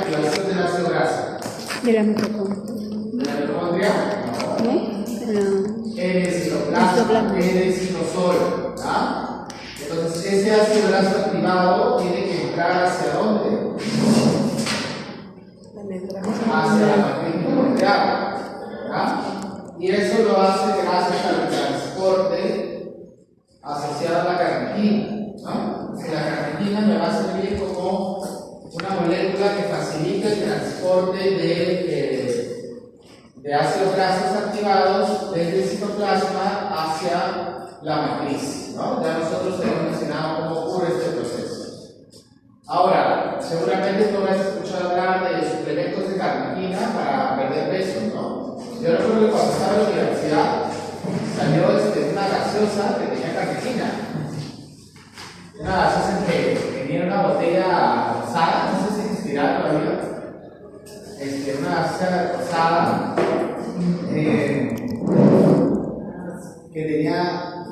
activación del ácido graso? De la mitocondria. ¿De la mitocondria? ¿No? En el citoplasma, en el citosol. ¿Ah? Entonces, ese ácido graso activado tiene que entrar ¿hacia dónde? Hacia la matriz mitocondrial. Y eso lo hace gracias al transporte asociado a la carnitina. La carnitina me va a servir como una molécula que facilita el transporte de ácidos grasos activados desde el citoplasma hacia la matriz. Ya nosotros hemos mencionado cómo ocurre este proceso. Ahora, seguramente tú habrás escuchado hablar de suplementos de carnitina para perder peso, ¿no? Yo recuerdo que cuando estaba en la universidad salió una gaseosa que tenía carnitina. Una gaseosa que tenía una botella rosada, no sé si existirá todavía. Una gaseosa rosada que tenía,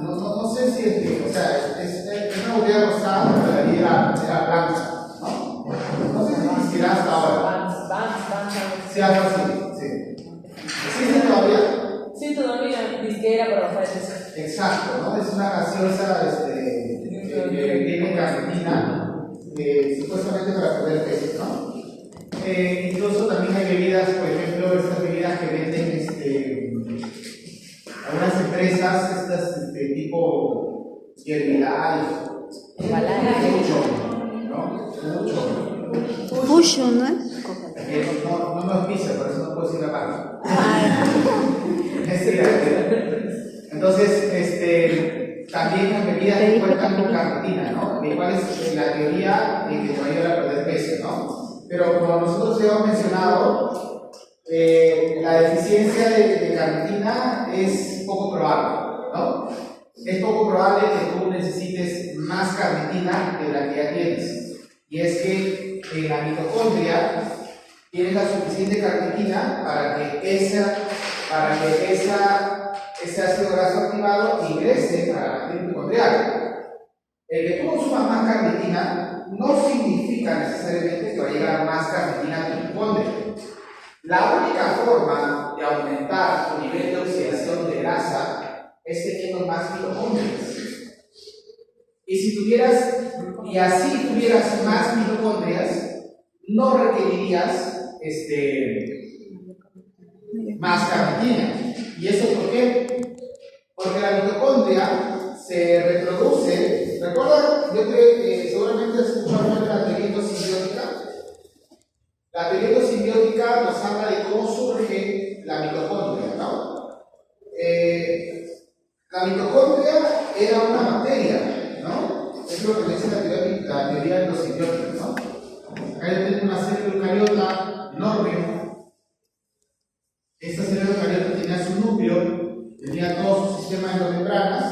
no sé si es una botella rosada, pero la vida era blanca, ¿no? No sé si existirá hasta ahora. Sí, algo así, sí. ¿Existe todavía? Sí, todavía, disquera para bajar el peso. Exacto, ¿no? Es una gaseosa que tiene carnitina, supuestamente para perder peso, ¿no? Incluso también hay bebidas, por ejemplo, estas bebidas que venden algunas empresas, estas tipo Herbalife, Fusion, ¿no? No me auspicia, por eso no puedo decir la marca. Entonces, también las bebidas que cuentan con carnitina, ¿no? ¿Cuál es la teoría de que te va a ayudar a perder peso, ¿no? Pero como nosotros ya hemos mencionado, la deficiencia de carnitina es poco probable, ¿no? Es poco probable que tú necesites más carnitina de la que ya tienes. Y es que en la mitocondria tienes la suficiente carnitina para que ese ácido graso activado ingrese a la matriz mitocondrial. El que tú consumas más carnitina no significa necesariamente que va a llegar más carnitina a tu mitocondria. La única forma de aumentar tu nivel de oxidación de grasa es teniendo más mitocondrias. Y así tuvieras más mitocondrias, no requerirías más carnitina. ¿Y eso por qué? Porque la mitocondria se reproduce. ¿Recuerdan? Seguramente has escuchado hablar de la teoría endosimbiótica. La teoría endosimbiótica nos habla de cómo surge la mitocondria, ¿no? La mitocondria era una bacteria, ¿no? Es lo que dice la teoría endosimbiótica, ¿no? Acá yo tengo una célula eucariota enorme. Esta célula eucariota tenía su núcleo, tenía todo su sistema de endomembranas,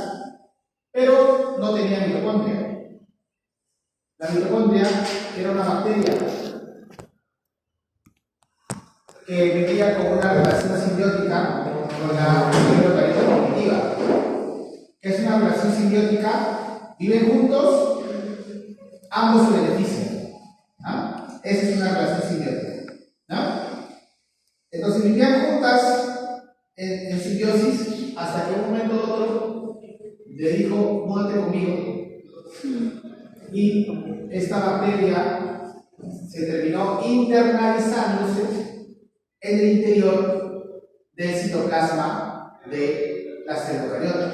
pero no tenía mitocondria. La mitocondria era una bacteria que vivía con una relación simbiótica con la célula eucariota primitiva. ¿Qué es una relación simbiótica? Viven juntos, ambos se benefician. ¿No? Esa es una relación simbiótica. ¿No? Entonces vivían juntas en simbiosis hasta que en un momento u otro le dijo, múdate conmigo. Y esta bacteria se terminó internalizándose en el interior del citoplasma de la célula eucariota.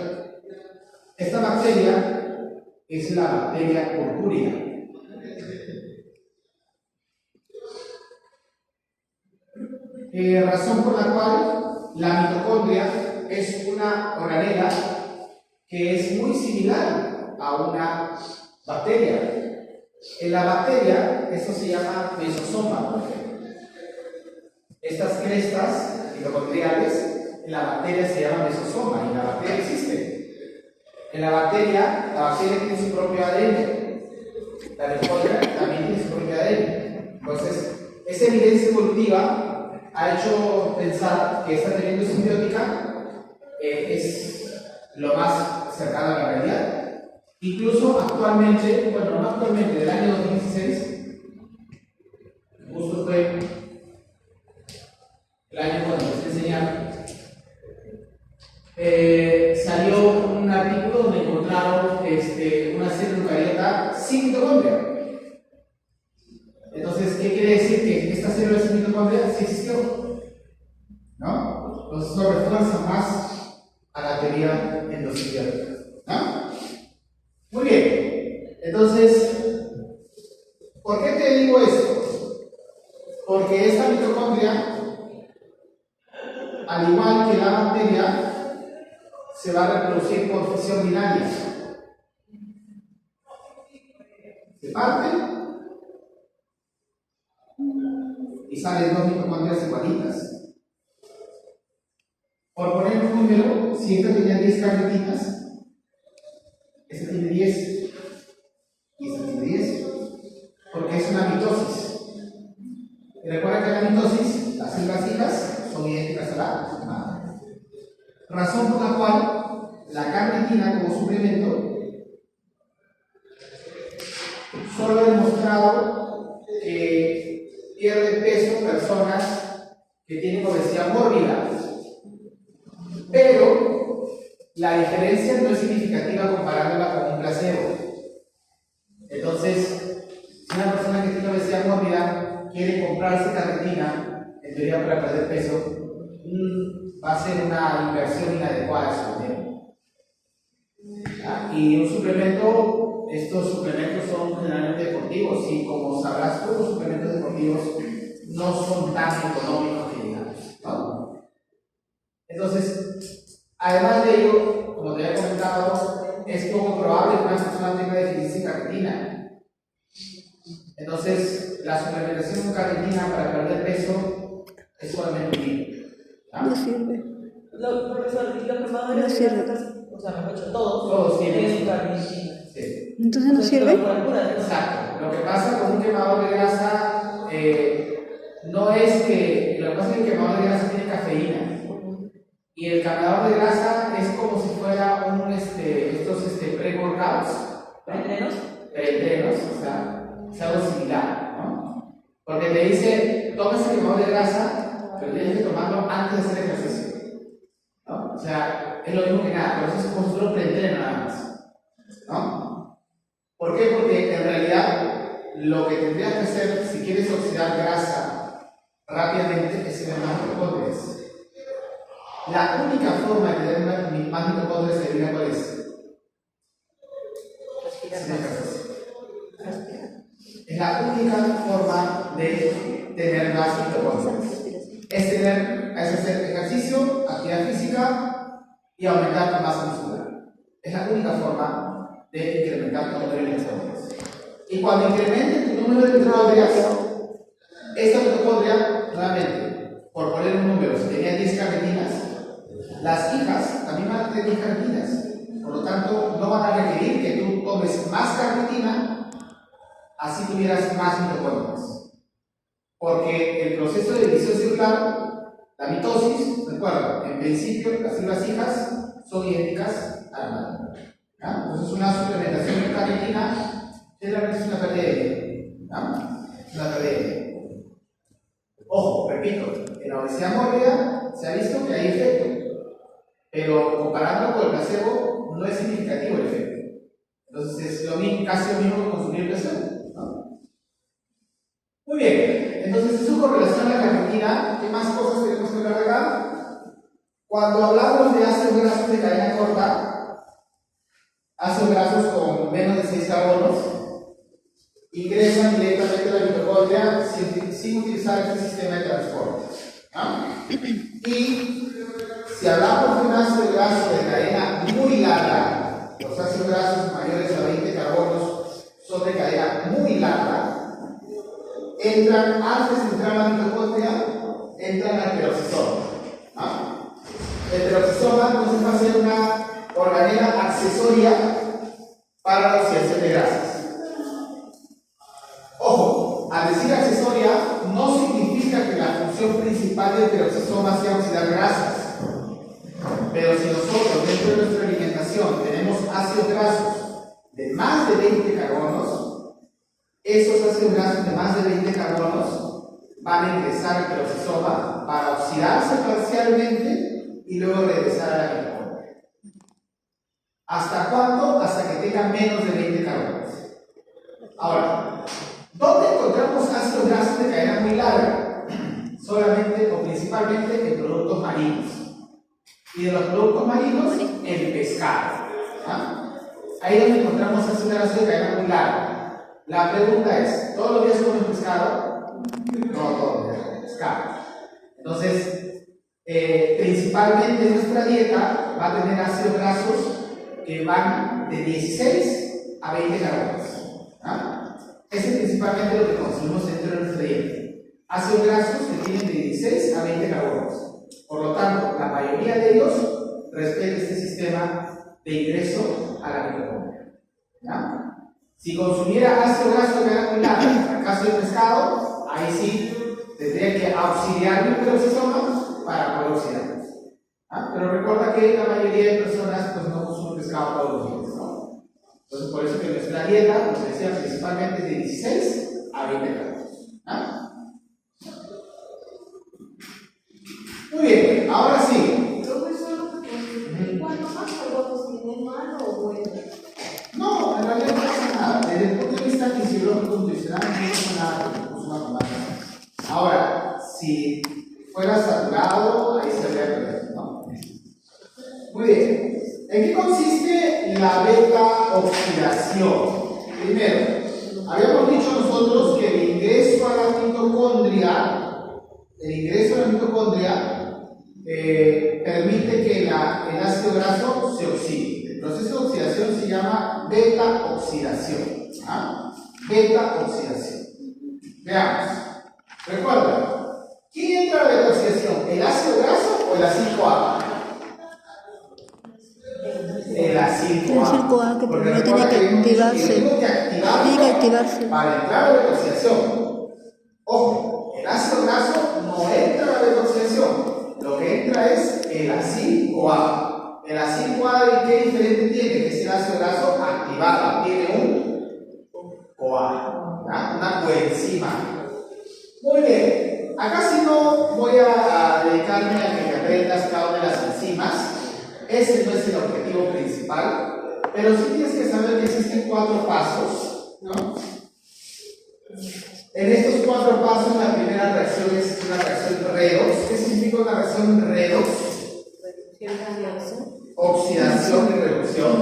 Esta bacteria es la bacteria purpúrea. Razón por la cual la mitocondria es una organela que es muy similar a una bacteria. En la bacteria, esto se llama mesosoma, por ejemplo. Estas crestas mitocondriales, en la bacteria se llama mesosoma y la bacteria existe. En la bacteria tiene su propio ADN. La mitocondria también tiene su propio ADN. Entonces, esa evidencia evolutiva ha hecho pensar que esta teoría simbiótica es lo más cercano a la realidad. Incluso actualmente, bueno, no actualmente, del año 2016, justo fue mitocondria sí existió, ¿no? Entonces eso refuerza más a la teoría endosimbiótica, ¿no? Muy bien, entonces, ¿por qué te digo esto? Porque esta mitocondria, al igual que la bacteria, se va a reproducir por fisión binaria. Se parte y salen dos mitocondrias igualitas. Por poner un número, si esta tenía 10 carretinas, esta tiene 10 y esta tiene 10, porque es una mitosis. Y recuerda que en la mitosis, las células hijas son idénticas a la madre. Razón por la cual la carnitina como suplemento solo ha demostrado que pierde peso personas que tienen obesidad mórbida, pero la diferencia no es significativa comparándola con un placebo. Entonces, si una persona que tiene obesidad mórbida quiere comprarse carnitina, en teoría para perder peso, va a ser una inversión inadecuada de su dinero. Y un suplemento, estos suplementos son generalmente deportivos, y como sabrás, todos los suplementos deportivos no son tan económicos que digamos, ¿no? Entonces, además de ello, como te había comentado, es poco probable que una persona tenga deficiencia en carnitina. Entonces, la suplementación con carnitina para perder peso es solamente un mito. No sirve. Profesor, ¿y los quemadores No de sirve. grasa? O sea, mejor dicho, todos. Todos tienen su carnitina. Sí. Entonces no sirve. Exacto. Lo que pasa con un quemador de grasa no es que. Lo que pasa es que el quemador de grasa tiene cafeína. Y el quemador de grasa es como si fuera estos pre-workouts. ¿Preentrenos? Preentrenos, o sea, es algo similar, ¿no? Porque te dice, tomas el quemador de grasa, pero tienes que tomarlo antes de hacer ejercicio, ¿no? O sea, es lo mismo que nada, pero eso es como si fuera un preentreno nada más, ¿no? ¿Por qué? Porque en realidad lo que tendrías que hacer si quieres oxidar grasa rápidamente es tener más mitocondrias. La única forma de tener más mitocondrias de vida, ¿cuál es? Es la única forma de tener más mitocondrias. Es hacer ejercicio, actividad física y aumentar tu masa muscular. Es la única forma de incrementar tu número de mitocondrias. Y cuando incrementes tu número de mitocondrias, esta mitocondria, nuevamente, por poner un número, si tenía 10 carnetinas, las hijas también van a tener 10 carnetinas. Por lo tanto, no van a requerir que tú tomes más carnitina, así tuvieras más mitocondrias. Porque el proceso de división celular, la mitosis, recuerda, en principio las células hijas son idénticas a la madre. Entonces, una suplementación de carnitina generalmente es una pérdida de dinero. Es una pérdida de dinero. Ojo, repito, en la obesidad mórbida se ha visto que hay efecto, pero comparando con el placebo no es significativo el efecto. Entonces es casi lo mismo que consumir el placebo, ¿no? Muy bien, entonces eso con relación a la carnitina, ¿qué más cosas tenemos que hablar de acá? Cuando hablamos de ácidos grasos de cadena corta, ácidos grasos con menos de 6 carbonos, ingresan directamente a la mitocondria sin utilizar este sistema de transporte, ¿no? Y si hablamos de un ácido graso de cadena muy larga, los ácidos grasos mayores a 20 carbonos son de cadena muy larga, entran antes de entrar a la mitocondria, entran al peroxisoma, ¿no? El peroxisoma entonces va a ser una organela accesoria para la oxidación de grasas. Ojo, al decir accesoria no significa que la función principal del peroxisoma sea oxidar grasas. Pero si nosotros dentro de nuestra alimentación tenemos ácidos grasos de más de 20 carbonos, esos ácidos grasos de más de 20 carbonos van a ingresar al peroxisoma para oxidarse parcialmente y luego regresar a la mitocondria. ¿Hasta cuándo? Hasta que tengan menos de 20 carbonos. Ahora, ¿dónde encontramos ácidos grasos de cadena muy larga? marinos. Y de los productos marinos, el pescado. ¿Ah? Ahí es donde encontramos ácido graso de cadena muy larga. La pregunta es, ¿todos los días comen pescado? No, todos los días comen pescado. Entonces, principalmente nuestra dieta va a tener ácidos grasos que van de 16 a 20 carbonos. ¿Ah? Ese es principalmente lo que consumimos dentro de nuestra dieta. Ácidos grasos que tienen de 16 a 20 carbonos. Por lo tanto, la mayoría de ellos respetan este sistema de ingreso a la mitocondria. ¿Ya? Si consumiera ácido graso de cadena muy larga, en el caso del pescado, ahí sí tendría que auxiliar el peroxisoma para poder oxidarlos. ¿Ah? Pero recuerda que la mayoría de personas pues, no consumen pescado todos los días, ¿no? Entonces, por eso que nuestra dieta, como decía, principalmente es de 16 a 20 gramos. ¿Ah? Muy bien, ahora sí. ¿Cuánto más carbonos tiene malo o bueno? No, en realidad no pasa nada. Desde el punto de vista fisiológico nutricional no pasa nada que consuma con más. Ahora, si fuera saturado, ahí se habría perdido, ¿no? Muy bien. ¿En qué consiste la beta-oxidación? Primero, habíamos dicho nosotros que el ingreso a la mitocondria permite que el ácido graso se oxide. El proceso de oxidación se llama beta-oxidación. ¿Ah? Beta-oxidación. Veamos. Recuerda, ¿quién entra a la beta-oxidación? ¿El ácido graso o el acil-CoA? El acil-CoA. Que primero tiene que activarse. Tiene que activarse. Para entrar a la beta-oxidación. Ojo, el ácido graso no entra a la beta-oxidación. Lo que entra es el acil-CoA. El acil-CoA, ¿qué diferente tiene? Que es el ácido graso activado. Tiene un CoA, ¿ya? Una coenzima. Muy bien. Acá sí no voy a dedicarme a que aprendas cada una de las enzimas. Ese no es el objetivo principal. Pero sí tienes que saber que existen 4 pasos, ¿no? En estos 4 pasos, la primera reacción es una reacción redox. ¿Qué significa una reacción redox? Oxidación y reducción.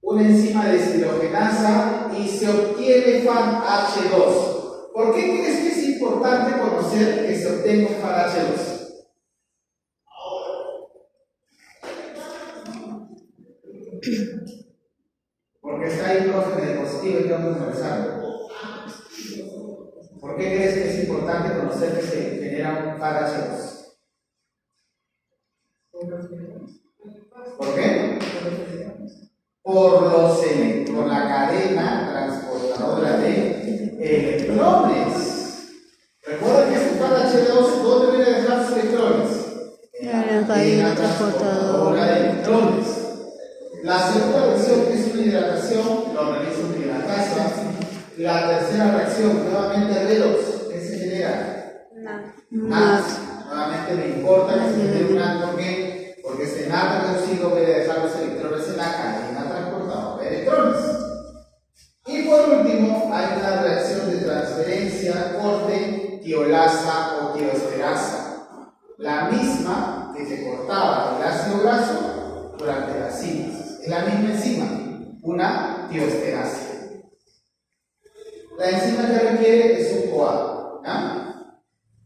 Una enzima deshidrogenasa y se obtiene FADH2. ¿Por qué crees que es importante conocer que se obtenga un FADH2? Porque está hidrógeno de positivo y vamos a conversar. ¿Por qué crees que es importante conocer que se genera un FADH2? ¿Por qué? Por la cadena transportadora de electrones. Recuerda que este FADH2, ¿dónde viene a dejar sus electrones? En la cadena transportadora de electrones. La segunda reacción, que es una hidratación, lo realiza una hidratasa. La tercera reacción, nuevamente redox, ¿qué se genera? NAT. Nuevamente me importa que se genere un NAT, ¿por qué? Porque ese NAT reducido puede dejar los electrones en la cadena transportadora de electrones. Y por último, hay una reacción de transferencia corte tiolasa o tioesterasa. La misma que te cortaba el ácido graso durante la síntesis. Es la misma enzima, una tioesterasa. La enzima que requiere es un CoA. ¿Ya?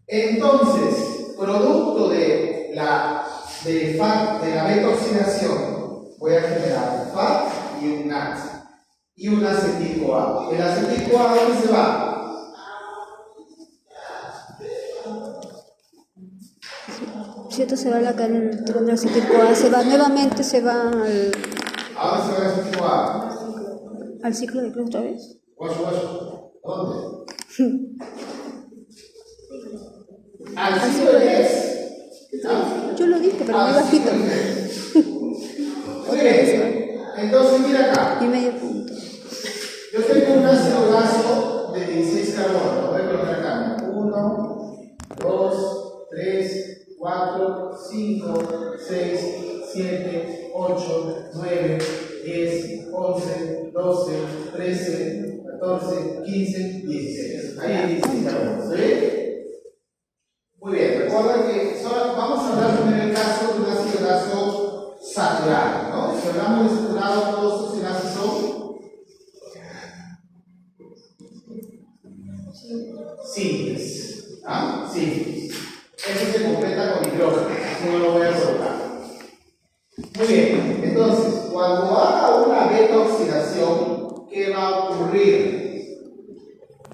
Entonces, producto de la beta-oxidación, voy a generar un FAD y un NAT y un acetil-CoA. ¿El acetil-CoA dónde se va? Si esto se va a la cadena del acetil-CoA, se va nuevamente, se va al. ¿A dónde se va el acetil-CoA? ¿Al ciclo de Krebs otra vez? ¿Dónde? Al ciclo de Krebs. Yo lo dije, pero muy bajito. Muy bien. Entonces, mira acá. Y medio punto. Yo tengo un ácido graso de 16 carbonos. Lo voy a colocar acá. 1, 2, 3, 4, 5, 6, 7, 8, 9, 10, 11, 12, 13, 14, 15, 16. Ahí hay 16 carbonos. ¿Sí? Muy bien. Recuerda que vamos a simples. ¿Ah? Simples. Eso se completa con hidrógeno, así no lo voy a colocar. Muy bien, entonces, cuando haga una beta oxidación, ¿qué va a ocurrir?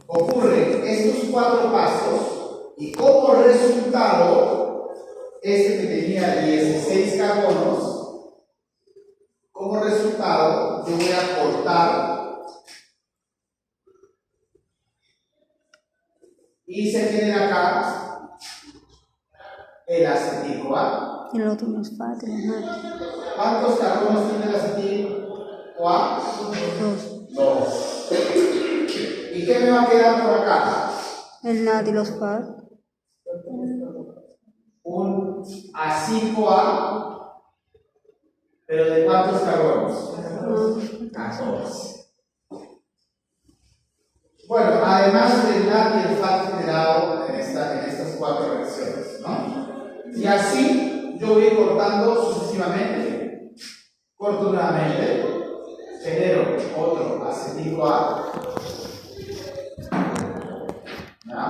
Ocurren estos 4 pasos y como resultado, este que tenía 16 carbonos, como resultado, yo voy a cortar y se genera acá el acetil-CoA. El otro no es fácil, no. ¿Cuántos carbonos tiene el acetil-CoA? 2. 2. ¿Y qué me va a quedar por acá? El NAD y los FAD. Un acil-CoA, pero ¿de cuántos carbonos? 14. Bueno, además del NAD y el FAD generado en estas 4 reacciones, ¿no? Y así yo voy cortando sucesivamente. Corto nuevamente, genero otro acetil-CoA. ¿Ya?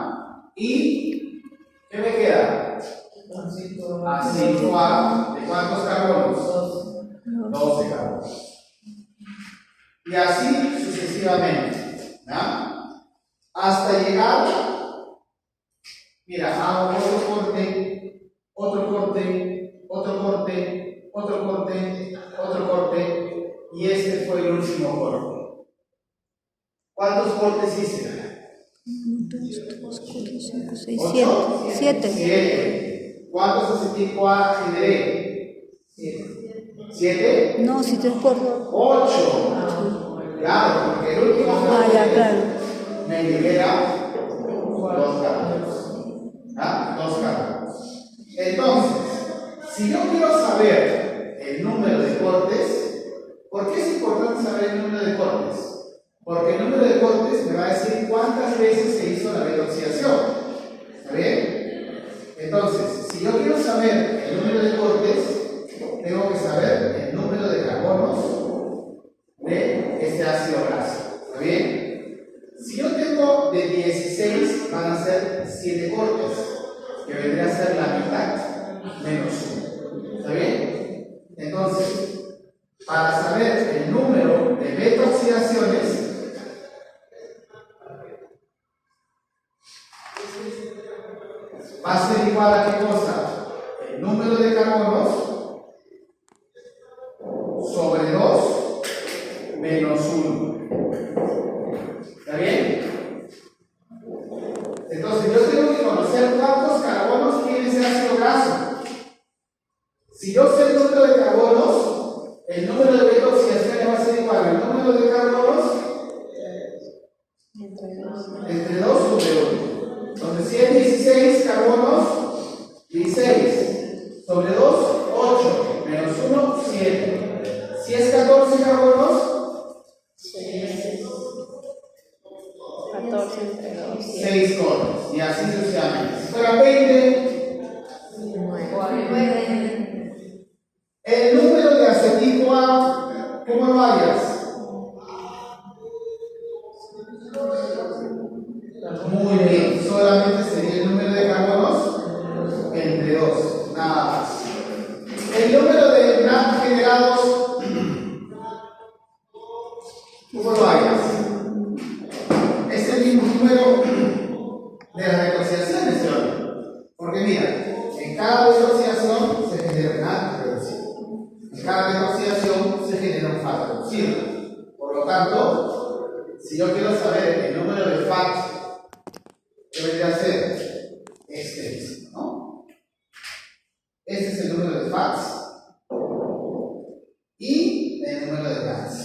Y ¿qué me queda? Acetil-CoA, ¿de cuántos carbonos? 12 carbonos. Y así sucesivamente. ¿Ya? Hasta llegar, mira, hago otro corte, otro corte, otro corte, otro corte, otro corte, y este fue el último corte. ¿Cuántos cortes hice? 1, 2, 3, 4, 5, 6, 8, 7. 7. ¿Cuántos acetil-CoA generé? 7. No, si 3 por 2. 8. Claro, porque el último Ya, claro. me libera 2 carbonos. ¿Ah? 2 carbonos. Entonces, si yo quiero saber el número de cortes, ¿por qué es importante saber el número de cortes? Porque el número de cortes me va a decir cuántas veces se hizo la beta oxidación. ¿Está bien? Entonces, si yo quiero saber el número de cortes, tengo que saber el número de carbonos de este ácido graso. ¿Está bien? Si yo tengo de 16, van a ser 7 cortes, que vendría a ser la mitad menos 1. ¿Está bien? Entonces, para saber el número de beta oxidaciones, va a ser igual a qué cosa? El número de carbonos sobre 2 menos 1. ¿Está bien? Entonces yo tengo que conocer cuántos carbonos tiene ese ácido graso. Si yo sé el número de carbonos, el número de beta oxidaciones va a ser igual al número de carbonos entre 2 sobre 1. Entonces si es 16 carbonos, 16 sobre 2, 8 menos 1, 7. Si es 14 carbonos, 14 entre 2. 6 cortes, y así sucesivamente. Si fuera 20, 9. el número de acetil-CoA, ¿cómo lo hallas? Muy bien, solamente sería el número de carbonos entre 2, nada más. El número de NAD generados, ¿cómo lo hallas? Es el mismo número de las reconciliaciones, ¿no? Porque mira, en cada desoxidación se genera un NAD reducido. En cada desoxidación se genera un FAT reducido. Por lo tanto, si yo quiero saber el número de FAT, ¿qué vendría a ser? Este mismo, ¿no? Este es el número de FATs y el número de NADs.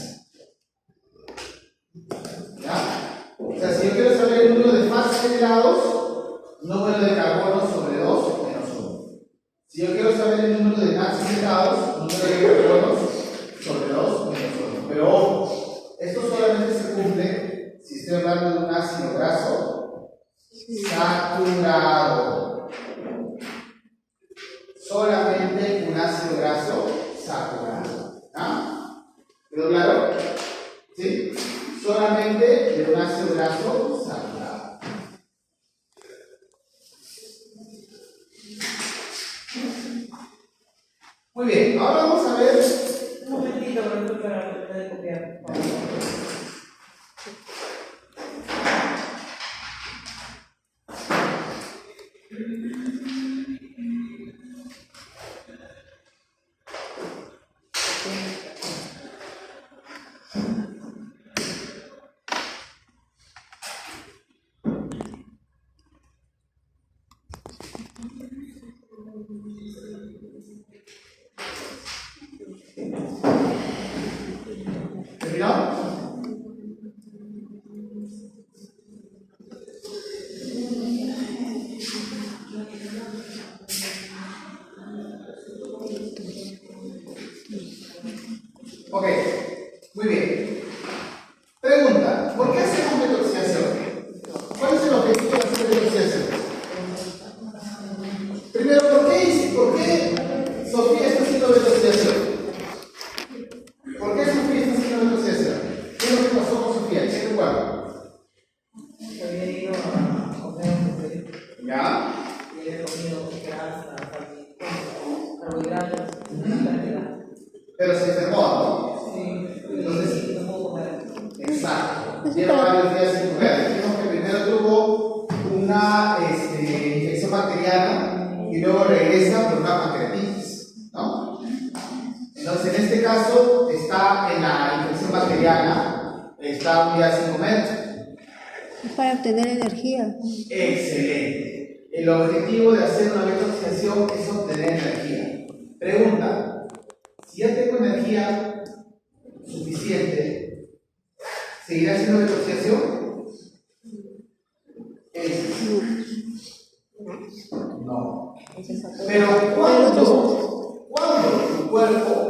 ¿Ya? O sea, si yo quiero saber el número de FATs generados, número de carbonos sobre 2 menos 1. Si yo quiero saber el número de NADs generados, número de carbonos sobre 2 menos 1. Pero ojo, esto solamente se cumple si estoy hablando de un ácido graso saturado. Solamente un ácido graso saturado. ¿Ah? ¿Quedó claro? ¿Sí? Solamente de un ácido graso saturado. Muy bien, ahora vamos a ver. Un momentito, para terminar de copiar. Por favor. ¿Terminó? Ok, muy bien. Pregunta, ¿por qué hacemos detoxificación? ¿Cuál es el objetivo de hacer detoxificación? Primero, ¿por qué Sofía está haciendo detoxificación? ¿Por qué Sofía está haciendo detoxificación? ¿Qué es lo que pasó con Sofía? ¿Qué recuerda? Había ido a comer ¿Ya? y había comido grasa, carbohidratos, una cantidad. Pero se enfermó, ¿no? Sí, Entonces, no puedo comer. exacto. Lleva varios días sin comer. Dijimos que primero tuvo una infección bacteriana y luego regresa por una pancreatitis, ¿no? Entonces, en este caso, está en la infección bacteriana, está un día sin comer. Es para obtener energía. Excelente. El objetivo de hacer una detoxificación es obtener energía. Pregunta, si ya tengo energía suficiente, ¿seguirá haciendo detoxificación? No. Pero ¿cuándo tu cuerpo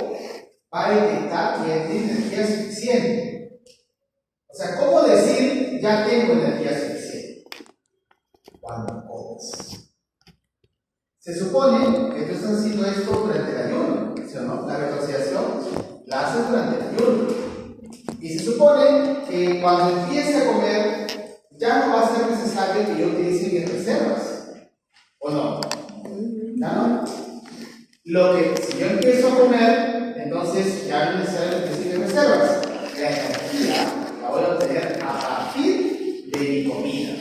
va a detectar que ya tiene energía suficiente? O sea, ¿cómo decir ya tengo energía suficiente? Cuando comes. Se supone que tú estás haciendo esto durante el ayuno, ¿sí o no? La detoxificación la haces durante el ayuno. Y se supone que cuando empiece a comer, ya no va a ser necesario que yo utilice mis reservas. ¿O no? ¿Ya no? Si yo empiezo a comer, entonces ya no es necesario utilizar mis reservas. La energía la voy a obtener a partir de mi comida.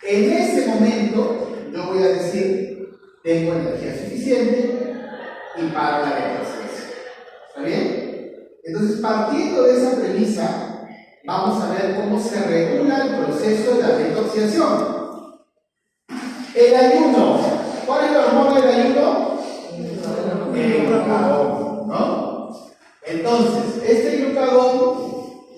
En ese momento, yo voy a decir, tengo energía suficiente y paro la detoxificación. ¿Está bien? Entonces, partiendo de esa premisa, vamos a ver cómo se regula el proceso de la detoxificación. El ayuno. ¿Cuál es la hormona del ayuno? El glucagón, ¿no? Entonces, este glucagón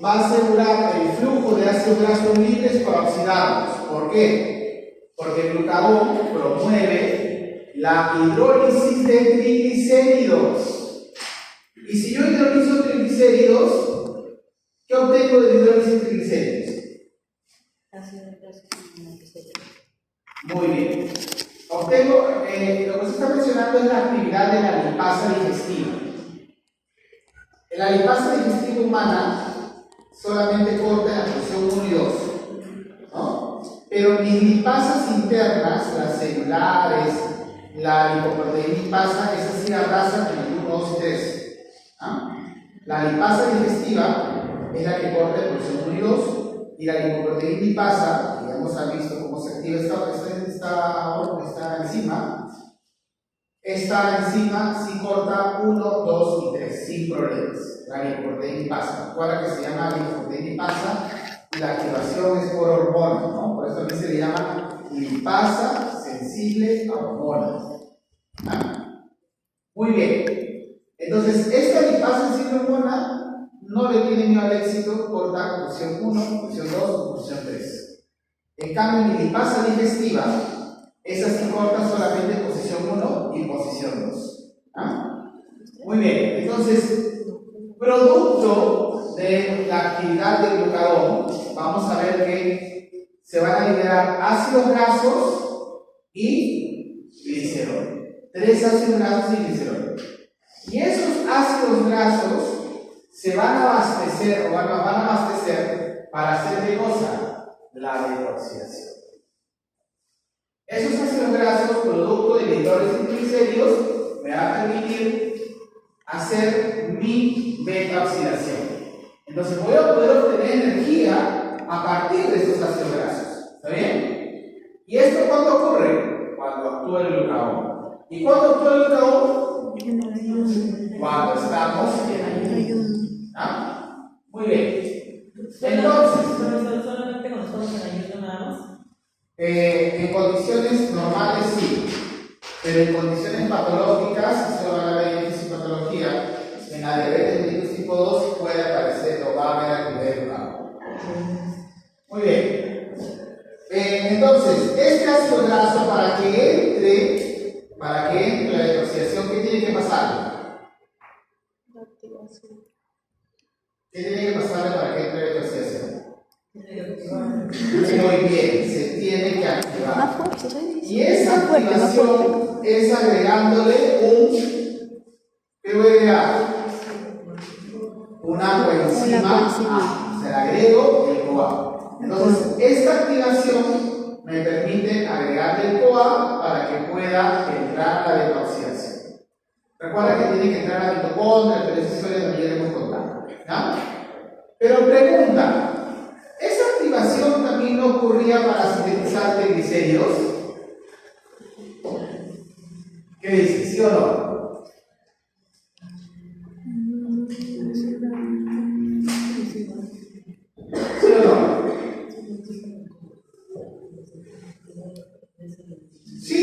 va a asegurar el flujo de ácidos grasos libres para oxidarlos. ¿Por qué? Porque el glucagón promueve la hidrólisis de triglicéridos. Y si yo hidrolizo triglicéridos, ¿qué obtengo de hidrólisis de triglicéridos? Muy bien. Obtengo, lo que se está mencionando es la actividad de la lipasa digestiva. La lipasa digestiva humana solamente corta la función 1 y 2, ¿no? Pero mis lipasas internas, las celulares, la lipoproteína lipasa, esa sí abraza con el 1, 2 y 3. ¿Ah? La lipasa digestiva es la que corta la función 1 y 2, y la lipoproteína lipasa, que ya hemos visto cómo se activa esta enzima. Esta enzima sí corta 1, 2 y 3 sin problemas. La lipoproteína lipasa. Recuerda que se llama lipoproteína lipasa y la activación es por hormonas, ¿no? Por eso también se le llama lipasa sensible a hormonas. ¿Ah? Muy bien. Entonces, esta lipasa sensible a hormonas no le tiene miedo al éxito, corta posición 1, posición 2, posición 3. En cambio, mi lipasa digestiva, esa sí corta solamente posición 1 y posición 2. ¿Ah? Muy bien, entonces, producto de la actividad del glucagón, vamos a ver que se van a liberar ácidos grasos y glicerol. 3 ácidos grasos y glicerol. Y esos ácidos grasos se van a abastecer, o van a abastecer para hacer qué cosa? La detoxificación. Esos ácidos grasos, producto de hidrólisis de triglicéridos, me va a permitir hacer mi beta oxidación. Entonces voy a poder obtener energía a partir de estos ácidos grasos. ¿Está bien? ¿Y esto cuándo ocurre? Cuando actúa el glucagón. ¿Y cuándo actúa el glucagón? En el ayuno. Cuando estamos en El ayuno. ¿Ah? Muy bien. Entonces, solamente cuando estamos en ayuno nada más. en condiciones normales sí, pero en condiciones patológicas, eso va a la ley de fisiopatología, en la diabetes mellitus tipo 2 puede aparecer o va a haber actividad de glucagón. Muy bien. Entonces, este ácido graso para que entre la detoxificación, ¿qué tiene que pasar? ¿Qué tiene que pasarle para que entre la detoxificación? Muy bien, se tiene que activar. Más fuerte, ¿sí? Y esa Más fuerte, más fuerte. activación es agregándole ¿qué voy a agregar? Una coenzima A. Se le agrego el CoA. Entonces, esta activación me permite agregarle el CoA para que pueda entrar la detoxificación. Recuerda que tiene que entrar la mitocondria, pero esa historia también ya hemos contado. ¿Ya? Pero pregunta. ¿Esa activación también no ocurría para sintetizar triglicéridos? ¿Qué dices? ¿Sí o no? ¿Sí o no? Sí.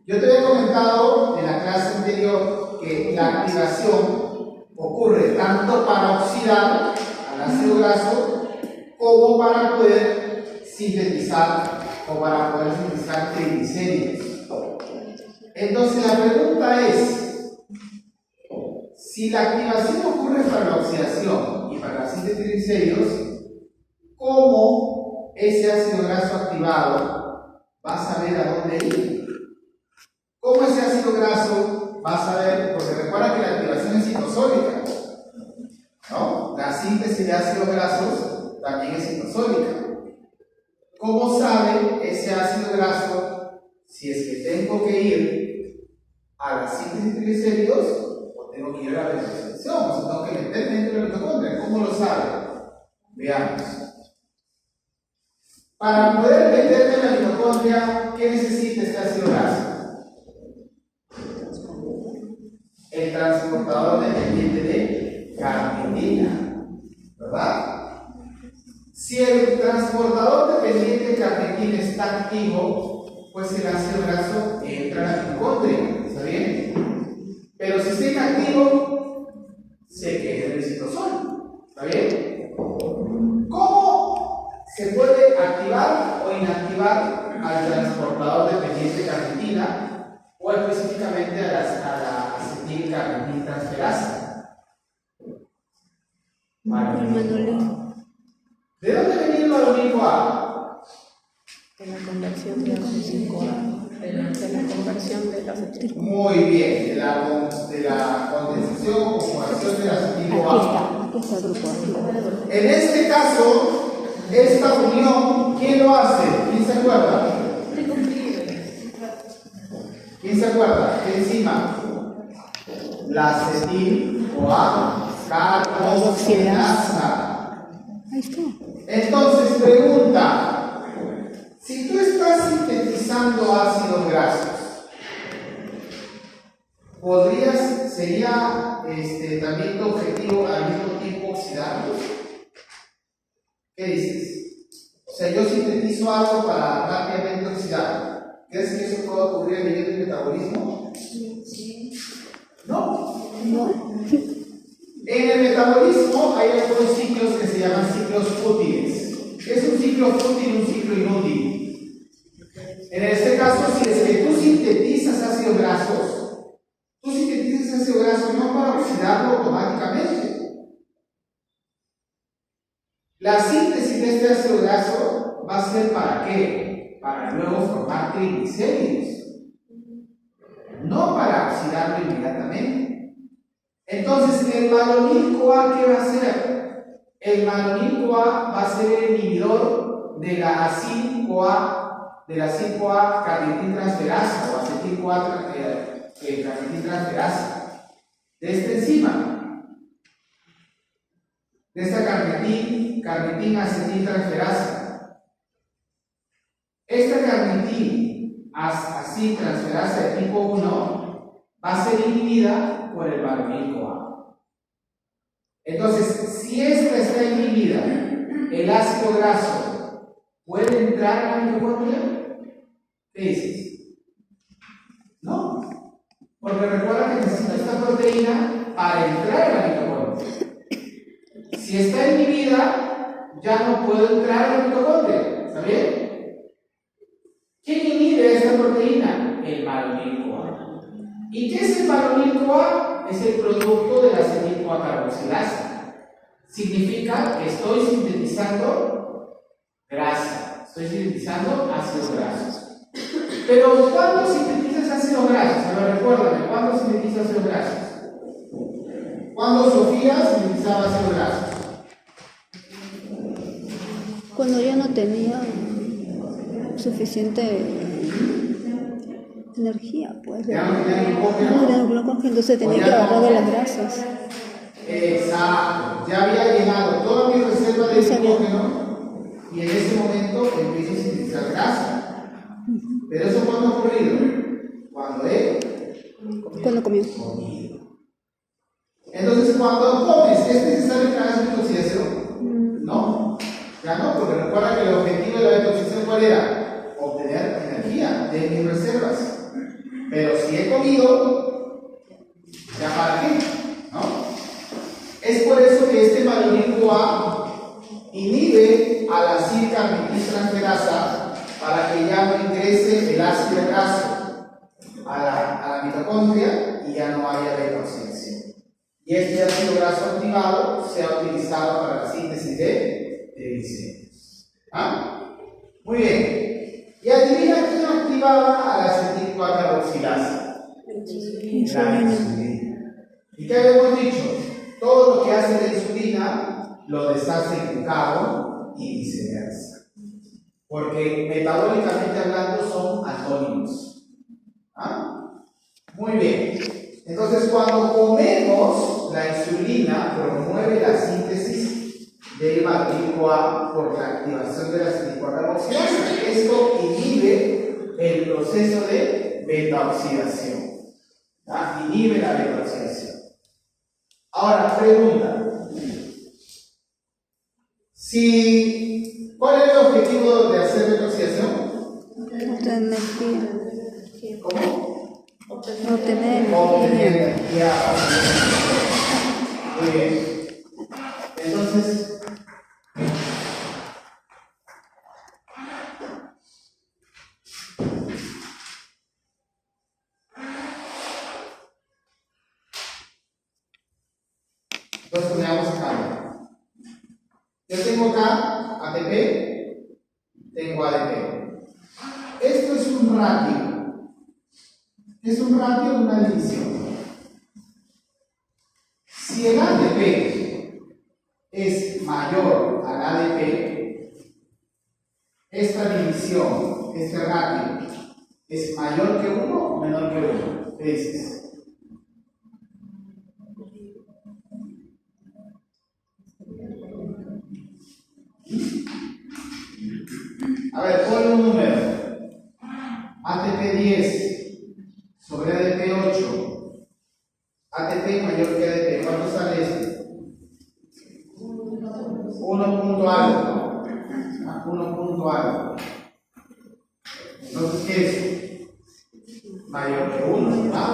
Yo te había comentado en la clase anterior que la activación ocurre tanto para oxidar al ácido graso como para poder sintetizar triglicéridos. Entonces la pregunta es, si la activación ocurre para la oxidación y para la síntesis de triglicéridos, ¿cómo ese ácido graso activado va a saber a dónde ir? ¿Cómo ese ácido graso va a saber? Porque recuerda que la activación es citosólica, ¿no? La síntesis de ácidos grasos también es citosólica. ¿Cómo sabe ese ácido graso si es que tengo que ir a la síntesis de triglicéridos o tengo que ir a la detoxificación? O sea, tengo que meterme dentro de la mitocondria. ¿Cómo lo sabe? Veamos. Para poder meterme en la mitocondria, ¿qué necesita este ácido graso? El transportador dependiente de carnitina, ¿verdad? Si el transportador dependiente de carnitina está activo, pues el ácido graso entra a la mitocondria, ¿está bien? Pero si está inactivo, se queda en el citosol, ¿está bien? ¿Cómo se puede activar o inactivar al transportador dependiente de carnitina o específicamente a la acetilcarnitintransferasa? ¿De dónde venía el malonil A? De la conversión de la 5A, de la conversión de la acetil. Muy bien, de la condensación o conjugación de la acetil-CoA. Aquí está el grupo. En este caso, esta unión, ¿quién lo hace? ¿Quién se acuerda? ¿Quién se acuerda? ¿Qué enzima? La acetil-CoA carboxilasa. Ahí está. Entonces, pregunta, si tú estás sintetizando ácidos grasos, ¿sería también tu objetivo al mismo tiempo oxidarlos? ¿Qué dices? O sea, yo sintetizo algo para rápidamente oxidarlo. ¿Crees que eso puede ocurrir a nivel del metabolismo? ¿No? No. En el metabolismo hay algunos ciclos que se llaman ciclos fútiles. ¿Qué es un ciclo fútil y un ciclo inútil? En este caso, si es que tú sintetizas ácidos grasos no para oxidarlo automáticamente. La síntesis de este ácido graso va a ser ¿para qué? Para luego formar triglicéridos, no para oxidarlo inmediatamente. Entonces, el malonil-CoA, ¿qué va a hacer? El malonil-CoA va a ser el inhibidor de la acil-CoA, carnitintransferasa o acetil-CoA carnitintransferasa. de esta enzima, de esta carnitina acetiltransferasa. Esta carnitina transferasa de tipo 1 va a ser inhibida por el varonil-CoA. Entonces, si esta está inhibida, el ácido graso puede entrar a la mitocondria. ¿Qué dices? No, porque recuerda que necesita esta proteína para entrar a la mitocondria. Si está inhibida, ya no puede entrar a la mitocondria. ¿Está bien? ¿Quién inhibe esta proteína? El varonil-CoA. ¿Y qué es el varonil-CoA? Es el producto de la acetil-CoA carboxilasa. Significa que estoy sintetizando grasa, estoy sintetizando ácidos grasos. Pero ¿cuándo sintetizas ácidos grasos? A ver, recuérdame, ¿cuándo sintetizas ácidos grasos? ¿Cuándo Sofía sintetizaba ácidos grasos? Cuando yo no tenía suficiente energía, pues. Ya no tenía glucógeno. No tenía glucógeno, entonces tenía que agarrar de las grasas. Exacto, ya había llenado toda mi reserva de glucógeno y en ese momento empiezo a sintetizar grasa. Pero eso cuando ha ocurrido, Cuando comió. comido. Entonces, cuando comes, ¿es necesario que hagas detoxificación? No, ya no, porque recuerda que el objetivo de la detoxificación ¿cuál era? Obtener energía de mis reservas. Pero si he comido, ¿ya para qué? ¿No? Es por eso que este varonil-CoA inhibe a la acetilcarnitina para que ya no ingrese el ácido graso a la mitocondria y ya no haya detoxificación. Y este ácido graso activado se ha utilizado para la síntesis de glicemias. ¿Ah? Muy bien. Y adivina quién activaba a la acetil-CoA carboxilasa. La insulina. ¿Y qué habíamos dicho? Todo lo que hace la insulina lo deshace en glucagón y viceversa. Porque metabólicamente hablando son antónimos. ¿Ah? Muy bien. Entonces, cuando comemos, la insulina promueve la síntesis del varonil-CoA por la activación de la acetil-CoA carboxilasa. Esto inhibe el proceso de beta-oxidación. ¿Ah? Inhibe la beta-oxidación. Ahora, pregunta. ¿Cuál es el objetivo de hacer beta-oxidación? Obtener energía. ¿Cómo? Obtener energía. Muy bien. Entonces, veamos acá. Yo tengo acá ATP, tengo ADP. Esto es un ratio. Es un ratio de una división. Si el ATP es mayor al ADP, esta división, este ratio, ¿es mayor que 1 o menor que 1? ¿Qué dices? A ver, ponle un número. ATP 10 sobre ADP 8. ATP mayor que ADP. ¿Cuánto sale este? 1 punto algo. 1 punto algo. Entonces, ¿qué es? Mayor que 1, ¿verdad?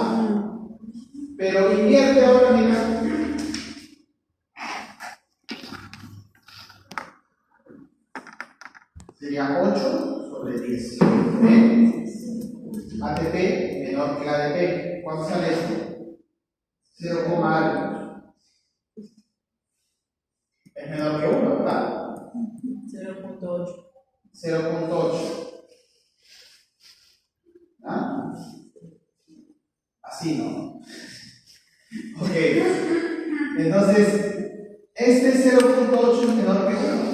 Pero invierte ahora, mira. Sería 8 sobre 10. ATP menor que ADP. ¿Cuánto sale esto? 0, algo. Es menor que 1, ¿verdad? 0.8. 0.8. ¿Ah? Así, ¿no? Ok. Entonces, este 0.8 es menor que 1.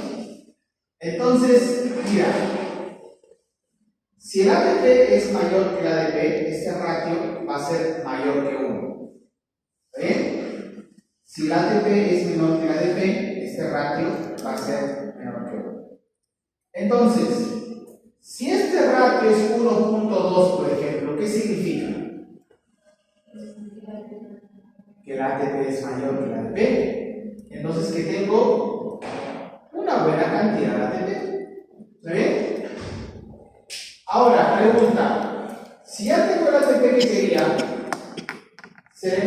Entonces, mira, si el ATP es mayor que el ADP, este ratio va a ser mayor que 1. ¿Está bien? Si el ATP es menor que el ADP, este ratio va a ser menor que 1. Entonces, si este ratio es 1.2, por ejemplo, ¿qué significa? Que el ATP es mayor que el ADP. Entonces, que tengo una buena cantidad de ATP. ¿Está bien? Ahora, pregunta. Si ya tengo el ATP que quería, ¿será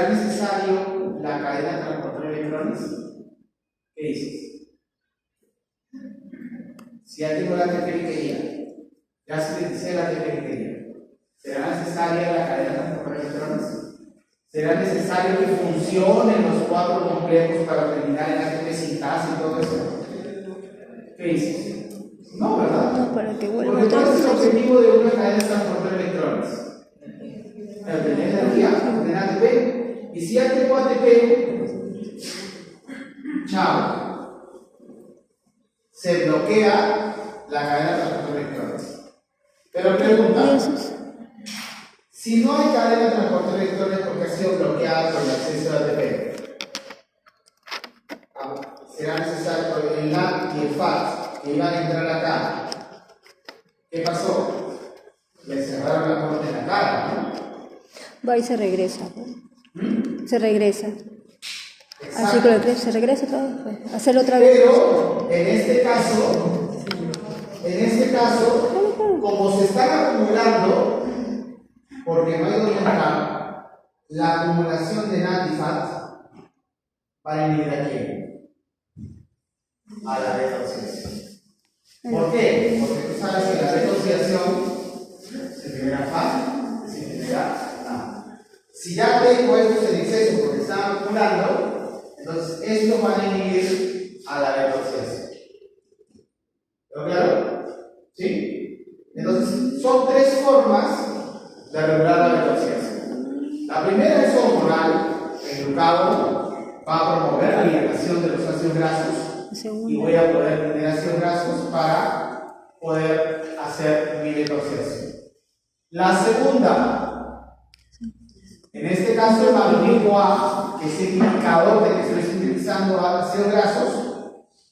necesario la cadena transportadora de electrones? ¿Qué dices? Si ya tengo el ATP que quería, ya sinteticé el ATP que quería, ¿será necesaria la cadena transportadora de electrones? ¿Será necesario que funcionen los 4 complejos para terminar el ATP sintasa y todo eso? ¿Qué dices? No, ¿verdad? No, para que vuelva Porque otra ¿cuál es el vez. objetivo de una cadena transportadora de electrones? Obtener energía, obtener ATP. Y si ya tengo ATP, chao, se bloquea la cadena transportadora de electrones. Pero ¿Y pregunta, eso es? si no hay cadena transportadora de electrones porque ha sido bloqueada por el acceso de ATP, será necesario el NAT y el FAT que iban a entrar acá. ¿Qué pasó? Le cerraron la puerta en la cara, ¿no? Va y se regresa. Se regresa. Exacto. Así que se regresa otra vez. Pues. Hacerlo otra vez. Pero en este caso, como se están acumulando, porque no hay donde entrar, la acumulación de NAT y FAT va a inhibir a quién? A la retroxidación. ¿Por qué? Porque tú sabes que la retroxidación se genera FAT, se genera NAT. Si ya tengo estos en exceso porque están acumulando, entonces estos van a inhibir a la retroxidación. ¿Está claro? ¿Sí? Entonces, son 3 formas de regular la retroxidación. La primera es hormonal. El glucagón va a promover la liberación de los ácidos grasos y voy a poder tener ácidos grasos para poder hacer mi retroxidación. La segunda, en este caso el malonico A, que es el indicador de que estoy sintetizando ácidos grasos,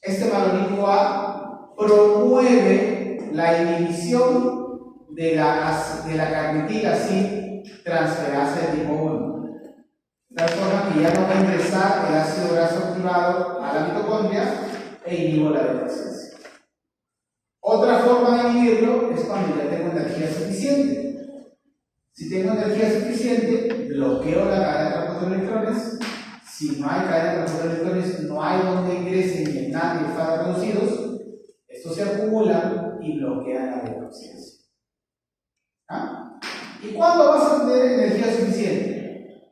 este malonico A promueve la inhibición de la carnitil transferasa de tipo 1. De tal forma que ya no va a ingresar el ácido graso activado a la mitocondria e inhibo la retroxidación. Otra forma de inhibirlo es cuando ya tengo energía suficiente. Si tengo energía suficiente, bloqueo la cadena transportadora de electrones. Si no hay cadena transportadora de electrones, no hay donde ingresen ni el NAT ni el FAT reducidos. Estos se acumulan y bloquean la retroxidación. ¿Ah? ¿Y cuándo vas a tener energía suficiente?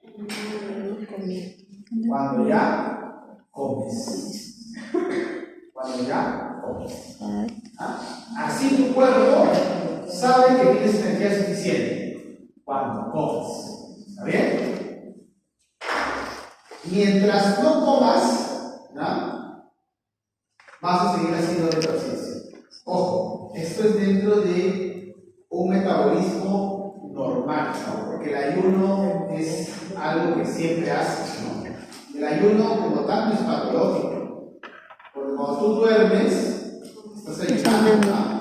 Cuando ya comes. Cuando ya comes. ¿Ah? Así tu cuerpo sabe que tienes energía suficiente. Cuando comes. ¿Está bien? Mientras no comas, ¿no?, vas a seguir haciendo retroxidación. Ojo, esto es dentro de un metabolismo normal, ¿no? Porque el ayuno es algo que siempre haces, ¿no? El ayuno, como tanto, es patológico. Porque cuando tú duermes, estás ayunando, ¿no?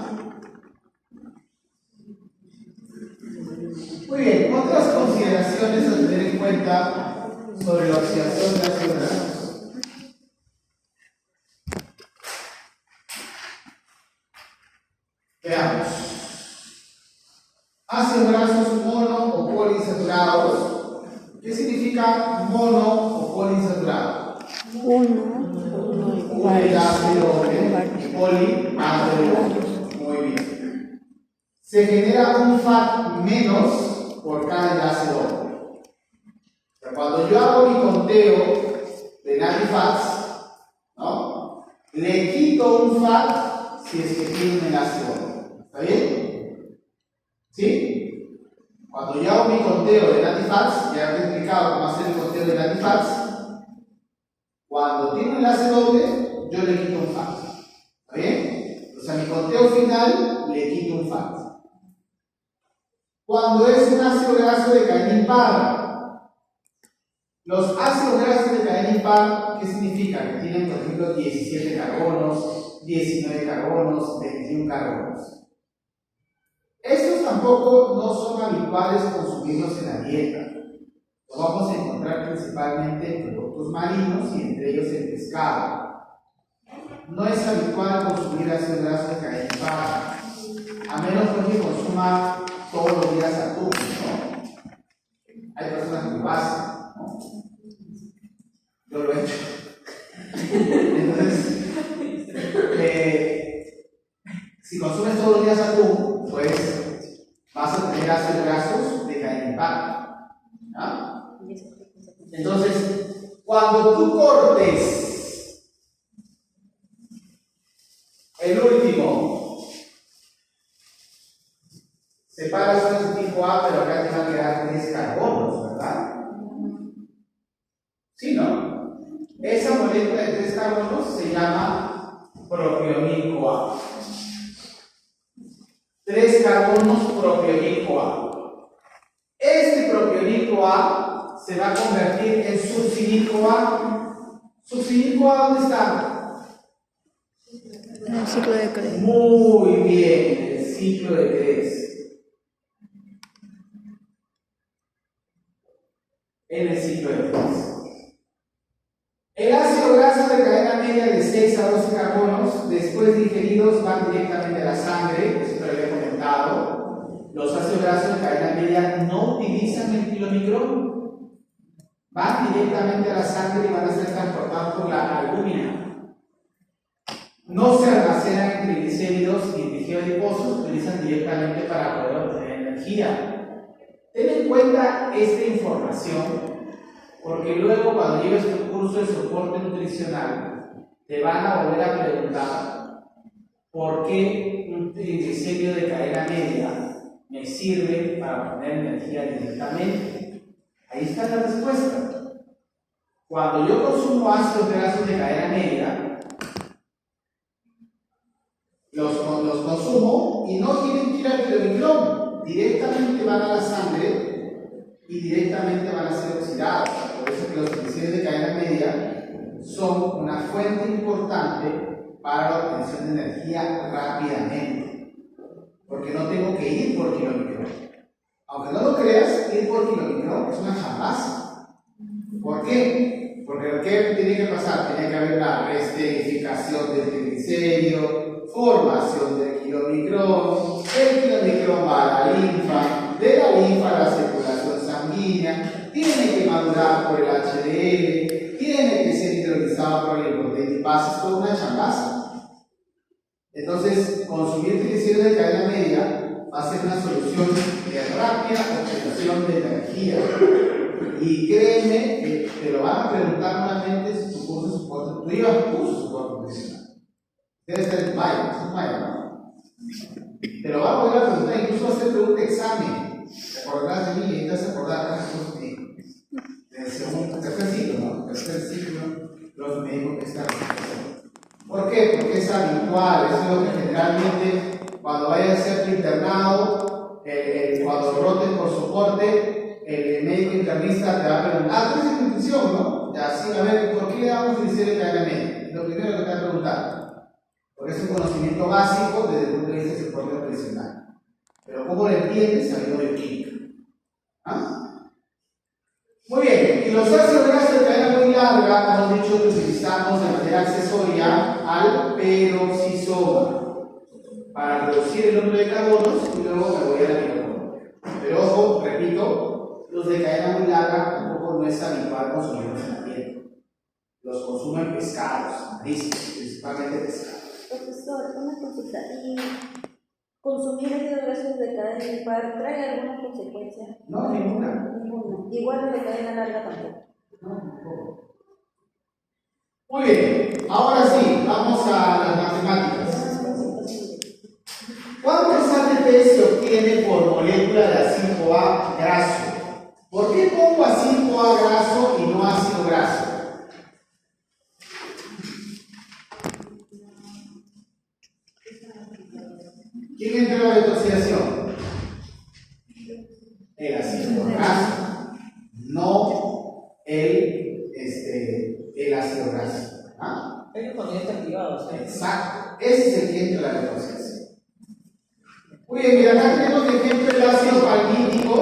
Muy bien, otras consideraciones a tener en cuenta sobre la oxidación de ácidos grasos. Veamos. Ácidos grasos mono o poliinsaturados. ¿Qué significa mono o poliinsaturado? Uno el ácido doble y poli más de varios. Muy bien. Se genera un FAT menos por cada enlace doble. Cuando yo hago mi conteo de NAT y FATs, ¿no?, le quito un FAT si es que tiene un enlace doble. ¿Está bien? ¿Sí? Cuando yo hago mi conteo de NAT y FATs, ya he explicado cómo hacer el conteo de NAT y FATs. Cuando tiene un enlace doble, yo le quito un FAT. ¿Está bien? Entonces a mi conteo final le quito un FAT. Cuando es un ácido graso de cadena impar, Los ácidos grasos de cadena impar, ¿qué significa? Que tienen, por ejemplo, 17 carbonos, 19 carbonos, 21 carbonos. Estos tampoco no son habituales consumirlos en la dieta. Los vamos a encontrar principalmente en productos marinos y entre ellos el pescado. No es habitual consumir ácidos grasos de cadena impar, a menos que consuma todos los días atún, ¿no? Hay personas que lo hacen, ¿no? Yo lo he hecho. Entonces, si consumes todos los días atún, pues vas a tener ácidos grasos de cadena impar, ¿no? Entonces, cuando tú cortes el último, separas uno de tipo A, pero acá te van a quedar 3 carbonos, ¿verdad? ¿Sí, no? Esa molécula de 3 carbonos se llama propionil-CoA. 3 carbonos propionil-CoA. Este propionil-CoA se va a convertir en succinil-CoA. ¿Succinil-CoA dónde está? En el ciclo de Krebs. Muy bien, en el ciclo de Krebs. En el ciclo de Krebs. El ácido graso de cadena media de 6 a 12 carbonos, después digeridos, van directamente a la sangre, esto lo había comentado. Los ácidos grasos de cadena media no utilizan el kilomicrón, van directamente a la sangre y van a ser transportados por la albúmina. No se almacenan en triglicéridos ni en tejido adiposo, se utilizan directamente para poder obtener energía. Ten en cuenta esta información, porque luego cuando lleves tu curso de soporte nutricional, te van a volver a preguntar por qué un triglicérido de cadena media me sirve para obtener energía directamente. Ahí está la respuesta. Cuando yo consumo ácidos grasos de cadena media, los consumo y no tienen que ir al kilomicrón, directamente van a la sangre y directamente van a ser oxidados. Por eso que los triglicéridos de cadena media son una fuente importante para la obtención de energía rápidamente, porque no tengo que ir por kilomicrón. Aunque no lo creas, ir por kilomicrón es una chambaza. ¿Por qué? Porque ¿qué tiene que pasar? Tiene que haber una esterificación del triglicérido, formación del kilomicrón, el kilomicrón va a la linfa, de la linfa a la circulación sanguínea, tiene que madurar por el HDL, tiene que ser hidrolizado por el hidroproteídipasa, es toda una chambaza. Entonces, consumir triglicéridos de cadena media va a ser una solución de rápida obtención de energía. Y créeme que te lo van a preguntar nuevamente si tu curso de soporte, tú ibas a tu curso de soporte nutricional. Debe ser en mayo, es en mayo, ¿no? Te lo van a poder preguntar, incluso va a ser pregunta de examen. ¿Te acordarás de mí? Y te vas a acordar del segundo, tercer ciclo, ¿no? Tercer ciclo, los médicos que están. ¿Por qué? Porque es habitual, eso es lo que generalmente cuando vayas a ser tu internado, cuando rotes por soporte, el médico internista te va a preguntar, ¿tú eres nutrición, no? Ya, sí, a ver, ¿por qué le damos triglicéridos de cadena media? Lo primero que te va a preguntar. Porque es un conocimiento básico desde el punto de vista del soporte nutricional. Pero ¿cómo lo entiendes? Sabiendo bioquímica. ¿Ah? Muy bien, y los ácidos grasos de cadena muy larga, hemos dicho que utilizamos de manera accesoria al peroxisoma para reducir el número de carbonos y luego me voy a la mitocondria. Pero ojo, repito, los de cadena muy larga tampoco no es habitual consumirlos en la dieta. Los consumen pescados, mariscos, principalmente pescados. Profesor, una consulta. ¿Y consumir ácidos grasos de cadena impar trae alguna consecuencia? No, ninguna. Ninguna. Igual los de cadena larga tampoco. No, tampoco. Muy bien, ahora sí, vamos a las matemáticas. ¿Cuántos ATP se obtiene por molécula de ácido A graso? ¿Por qué pongo ácido A graso y no ácido graso? ¿Quién entró a la detoxidación? El ácido graso, no el el ácido graso. ¿Ah? Es cuando ya está activado, ¿sí? Exacto, ese es el que entra en la retroceso. Muy bien, mira, acá tenemos de ejemplo el ácido palmítico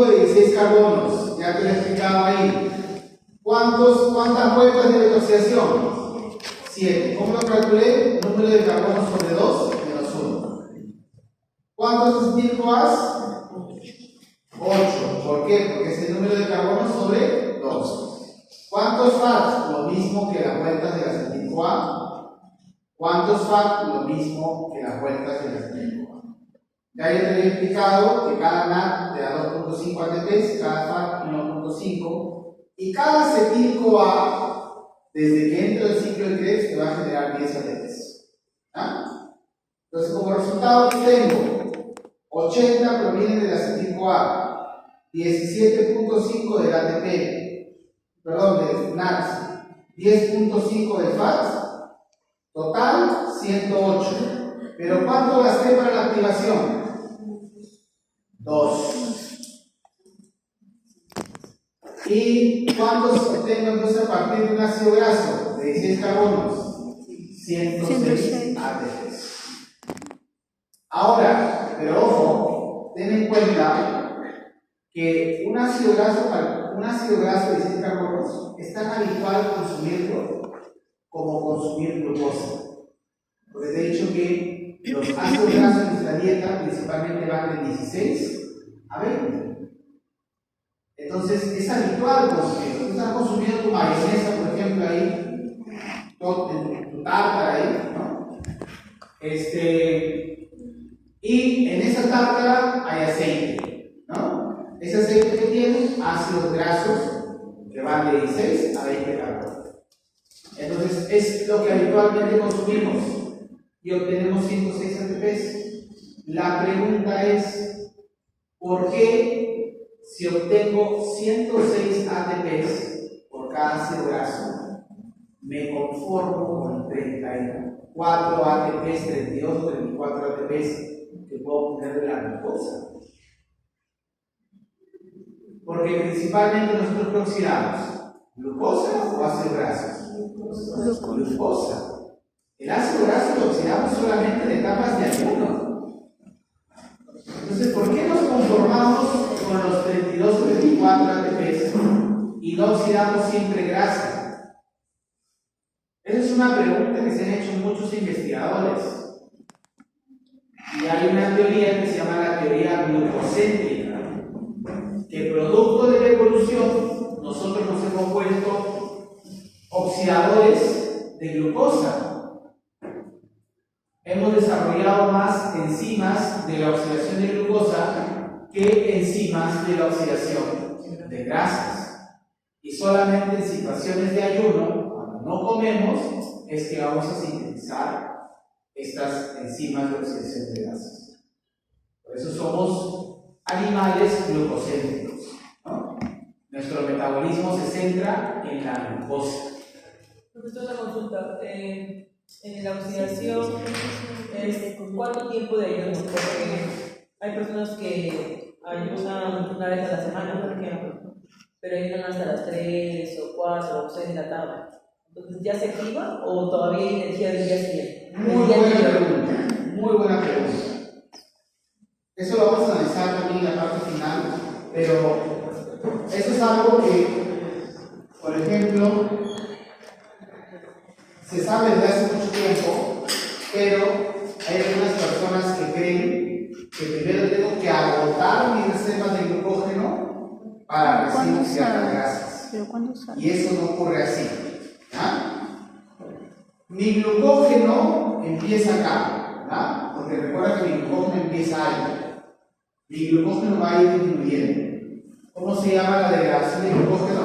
de 16 carbonos, ya te lo he explicado ahí. ¿Cuántas vueltas de retrocedación? 7. ¿Cómo lo calculé? Número de carbonos sobre 2 menos 1. ¿Cuántos acetil-CoAs? 8. ¿Por qué? Porque es el número de carbonos sobre 2. ¿Cuántos FAT? Lo mismo que las vueltas del acetil-CoA. ¿Cuántos FAT? Lo mismo que las vueltas del acetil-CoA. Ya te había explicado que cada NAT te da 2.5 ATPs, cada FAT 1.5, y cada acetil-CoA, desde que entra el ciclo de Krebs, te va a generar 10 ATPs. ¿Ah? Entonces, como resultado, tengo 80 provienen del acetil-CoA, 17.5 del ATP, perdón, del NAT, 10.5 del FAT, total 108. ¿Pero cuánto gasté para la activación? 2. ¿Y cuántos obtengo entonces a partir de un ácido graso de 16 carbonos? 106 ATPs. Ahora, pero ojo, ten en cuenta que un ácido graso de 16 carbonos es tan habitual consumirlo como consumir glucosa. Porque te he dicho que los ácidos grasos en nuestra dieta principalmente van de 16 a 20. Entonces es habitual consumir. Tú estás consumiendo tu mayonesa, por ejemplo, ahí, tu tártara ahí, ¿no? Y en esa tártara hay aceite, ¿no? Ese aceite que tiene ácidos grasos que van de 16 a 20 carbonos. Entonces es lo que habitualmente consumimos y obtenemos 106 ATPs. La pregunta es, ¿por qué si obtengo 106 ATPs por cada ácido graso, me conformo con 34 ATPs, 32 o 34 ATPs que puedo obtener de la glucosa? Porque principalmente nosotros ¿qué oxidamos? ¿Glucosa o ácidos grasos? Glucosa. El ácido graso lo oxidamos solamente en etapas de ayuno. Entonces, ¿por qué nos conformamos con los 32 o 34 ATPs y no oxidamos siempre grasa? Esa es una pregunta que se han hecho muchos investigadores. Y hay una teoría que se llama la teoría glucocéntrica, que producto de la evolución nosotros nos hemos vuelto oxidadores de glucosa. Hemos desarrollado más enzimas de la oxidación de glucosa que enzimas de la oxidación de grasas. Y solamente en situaciones de ayuno, cuando no comemos, es que vamos a sintetizar estas enzimas de oxidación de grasas. Por eso somos animales glucocéntricos, ¿no? Nuestro metabolismo se centra en la glucosa. Profesor, una consulta. En la oxidación, ¿cuánto tiempo de ayuno? Porque hay personas que ayunan una vez a la semana, por ejemplo, pero ayunan hasta las 3 o 4 o 6 de la tarde. Entonces, ¿ya se activa o todavía hay energía del día siguiente? Muy buena pregunta. Eso lo vamos a analizar también en la parte final, pero eso es algo que, por ejemplo, se sabe desde hace mucho tiempo, pero hay algunas personas que creen que primero tengo que agotar mis reservas de glucógeno para recibir ciertas grasas. ¿Pero cuándo sale? Y eso no ocurre así. ¿Ah? Mi glucógeno empieza acá, ¿verdad? Porque recuerda que mi glucógeno empieza ahí. Mi glucógeno va a ir disminuyendo. ¿Cómo se llama la degradación de glucógeno?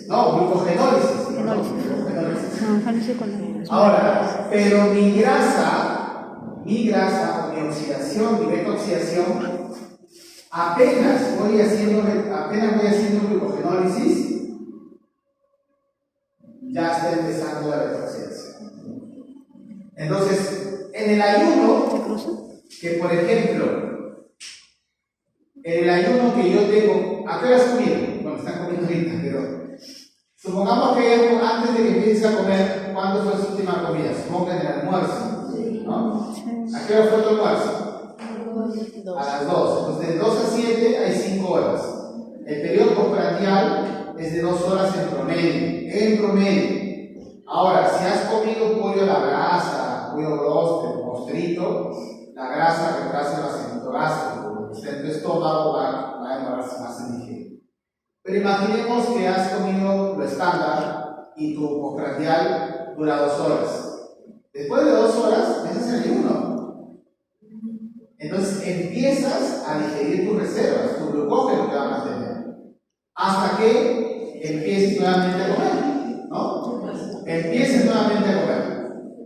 No, glucogenólisis. Ahora, pero mi grasa, o mi oxidación, mi beta oxidación, apenas voy haciendo glucogenólisis, ya está empezando la beta oxidación. Entonces, en el ayuno, que por ejemplo, el que yo tengo, ¿a qué hora has comido? Bueno, están comiendo ahorita, pero supongamos que antes de que empieces a comer, ¿cuándo fue su última comida? Supongo que en el almuerzo, ¿no? ¿A qué hora fue tu almuerzo? A las 2. Entonces, de 2 a 7 hay 5 horas. El periodo postprandial es de 2 horas en promedio. En promedio. Ahora, si has comido pollo a la brasa, pollo broster, mostrito, la grasa retrasa el vaciamiento gástrico, está en tu estómago, va a demorarse más en digerir. Pero imaginemos que has comido lo estándar y tu postprandial dura 2 horas. Después de 2 horas, empiezas el ayuno. Entonces empiezas a digerir tus reservas, tu glucógeno que va a mantener, hasta que empieces nuevamente a comer, ¿no? Empieces nuevamente a comer.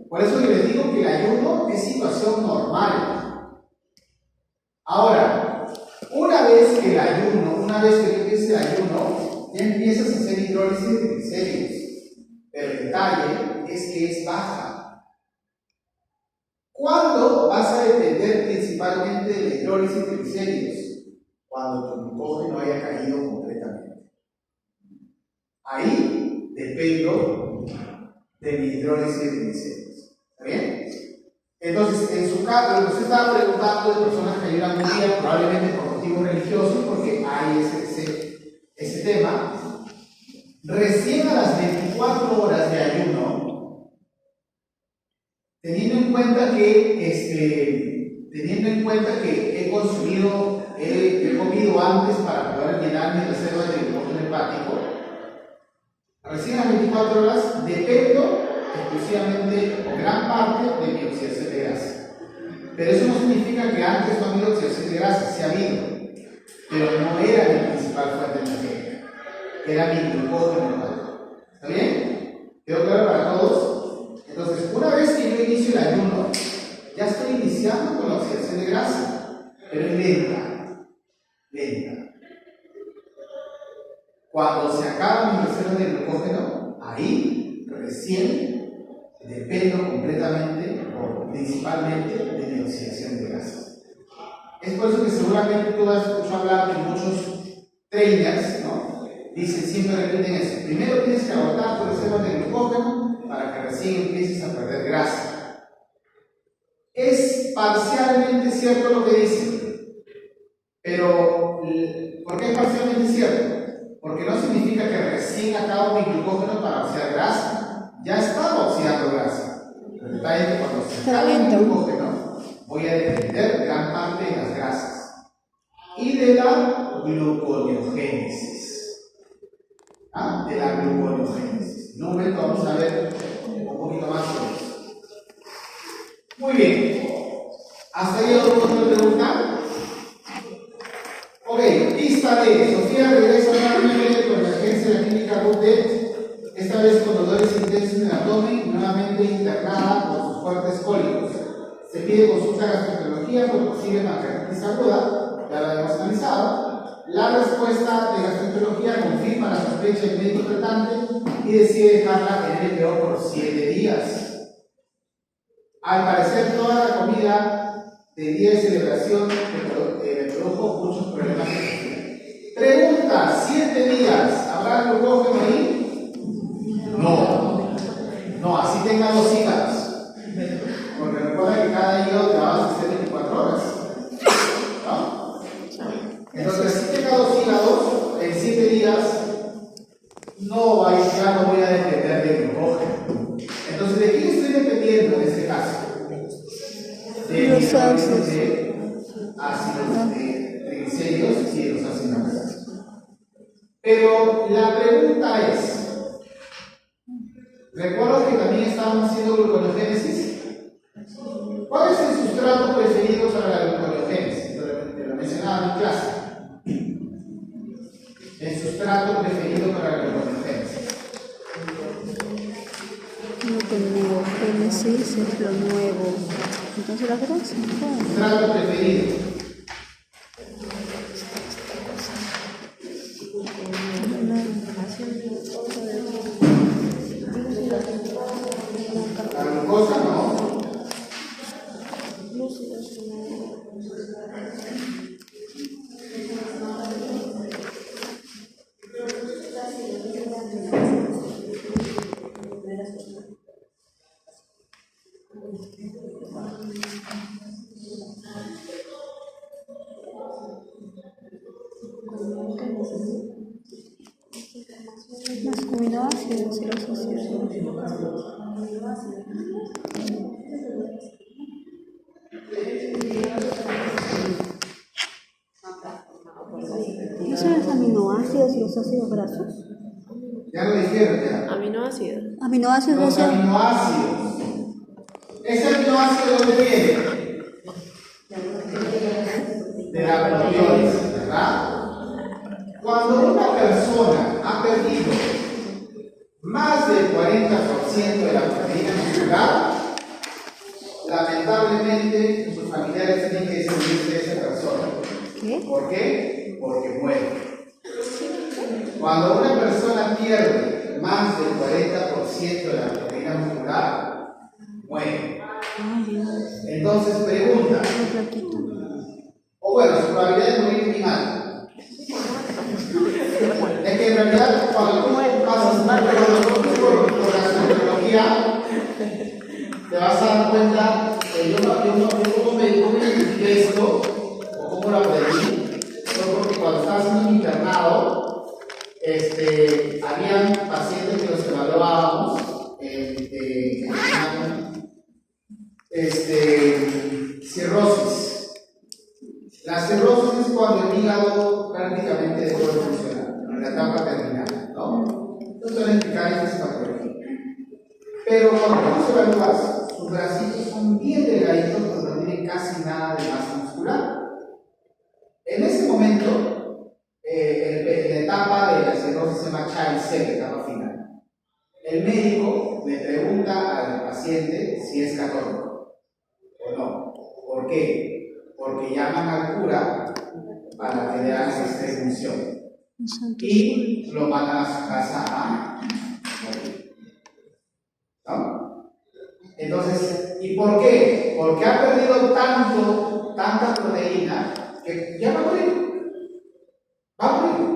Por eso yo les digo que el ayuno es situación normal. Ahora, una vez que tú empieces el ayuno, ya empiezas a hacer hidrólisis de triglicéridos. Pero el detalle es que es baja. ¿Cuándo vas a depender principalmente de la hidrólisis de triglicéridos? Cuando tu glucógeno haya caído completamente. Ahí dependo de mi hidrólisis de triglicéridos. ¿Está bien? Entonces, en su caso, lo que usted estaba preguntando de personas que ayudan un día, probablemente por motivos religiosos, porque hay ese tema. Recién a las 24 horas de ayuno, teniendo en cuenta que he comido antes para poder llenar mis reservas de glucógeno hepático, recién a las 24 horas dependo exclusivamente o gran parte de mi oxidación de grasa. Pero eso no significa que antes no ha habido oxidación de grasa, sí ha habido, pero no era mi principal fuente energética, era mi glucógeno hepático. ¿Está bien? ¿Quedó claro para todos? Entonces, una vez que yo inicio el ayuno, ya estoy iniciando con la oxidación de grasa, pero es lenta. Cuando se acaban mis reservas de glucógeno, ahí recién dependo completamente o principalmente de mi oxidación de grasa. Es por eso que seguramente tú has escuchado hablar de muchos trainers, ¿no? Dicen, siempre repiten eso. Primero tienes que agotar tus reservas de glucógeno para que recién empieces a perder grasa. Es parcialmente cierto lo que dicen, pero ¿por qué es parcialmente cierto? Porque no significa que recién acabo mi glucógeno para oxidar grasa. Ya estaba oxidando grasa. El detalle es que cuando se acaba el glucógeno, voy a depender gran parte de las grasas y de la gluconeogénesis. De la gluconeogénesis. En un momento vamos a ver un poquito más sobre eso. Muy bien. ¿Hasta ahí otra pregunta? Ok, pista D. Sofía regresa nuevamente con la emergencia de la clínica Rudet, esta vez con dolores intensos en el abdomen y nuevamente internada por sus fuertes cólicos. Se pide consulta de gastroenterología por posible pancreatitis aguda, ya la habíamos analizado. La respuesta de gastroenterología confirma la sospecha del médico tratante y decide dejarla en el LPO por 7 días. Al parecer, toda la comida del día de celebración le produjo muchos problemas. Pregunta: 7 días, ¿habrá glucógeno ahí? No, así tenga 2 hígados. Porque recuerda que cada hígado te va a hacer 24 horas. ¿No? Entonces, si tenga 2 hígados, en 7 días ya no voy a depender de glucógeno. Entonces, ¿de quién estoy dependiendo en este caso? De los ácidos de triglicéridos y de los ácidos grasos. Pero la pregunta es, ¿recuerdo que también estábamos haciendo gluconeogénesis? ¿Cuál es el sustrato preferido para la gluconeogénesis? Te lo mencionaba en mi clase. El sustrato preferido para la gluconeogénesis. Gluconeogénesis es lo nuevo. Entonces la grasa. Sustrato preferido. La glucosa no. Los aminoácidos y los ácidos. ¿Qué son los aminoácidos y los ácidos grasos? Ya lo dijeron, ya. Aminoácidos. Aminoácidos Los grasos. aminoácidos. ¿Ese aminoácido de dónde viene? De la proteína, ¿verdad? Cuando una persona ha perdido más del 40% de la proteína muscular, lamentablemente sus familiares tienen que despedirse de esa persona. ¿Qué? ¿Por qué? Porque muere. Cuando una persona pierde más del 40% de la proteína muscular, muere. Ay, Dios. Entonces pregunta, Qué flaquito. o bueno, su probabilidad de morir es mínima. Es que en realidad cuando tú pasas por la psicología, te vas a dar cuenta que yo cómo me identifiqué esto, o cómo lo aprendí, fue porque cuando estaba haciendo un internado, habían pacientes que los evaluábamos cirrosis. La cirrosis es cuando el hígado prácticamente dejó de funcionar, en la etapa terminal, ¿no? Entonces van a explicar esta patología. Pero cuando tú los evalúas, sus bracitos son bien delgaditos, pero no tienen casi nada de masa muscular. En ese momento, en la etapa de la cirrosis se llama Child C, la etapa final. El médico le pregunta al paciente si es católico o no. ¿Por qué? Porque llaman al cura para que le hagan esta expunción y lo mandan a su casa a morir. ¿No? Entonces, ¿y por qué? Porque ha perdido tanta proteína que ya va a morir. Va a morir.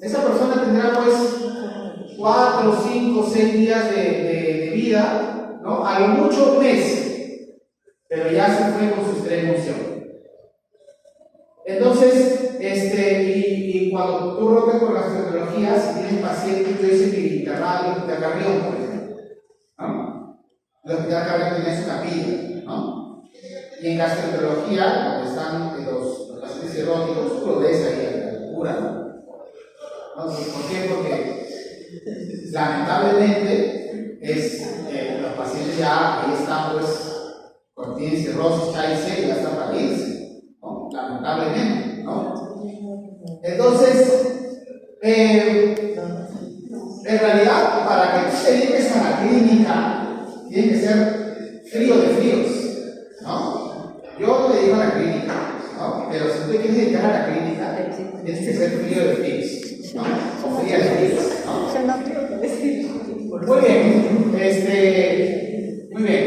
Esa persona tendrá pues 4, 5, 6 días de vida, ¿no? A lo mucho un mes, pero ya se fue con su extrema. Entonces, y cuando tú rompes con las fisiologías, si tienes pacientes, yo hice mi internado en el Hospital Carrión, por ejemplo, ¿no? El Hospital Carrión tiene su capilla, ¿no? Y en gastroenterología, donde están los pacientes cirróticos, tú lo ves ahí a la cura, ¿no? ¿Por qué? Porque lamentablemente los pacientes ya ahí están, pues, cuando tienen cirrosis, ya están para irse. ¿No? Lamentablemente, ¿no? Entonces, en realidad, para que tú te dediques a la clínica, tiene que ser frío de fríos, ¿no? Yo le digo a la clínica, ¿no? Pero si tú te quieres dedicar a la clínica, tienes que ser frío de fríos, ¿no? O fría de fríos, ¿no? Muy bien, muy bien.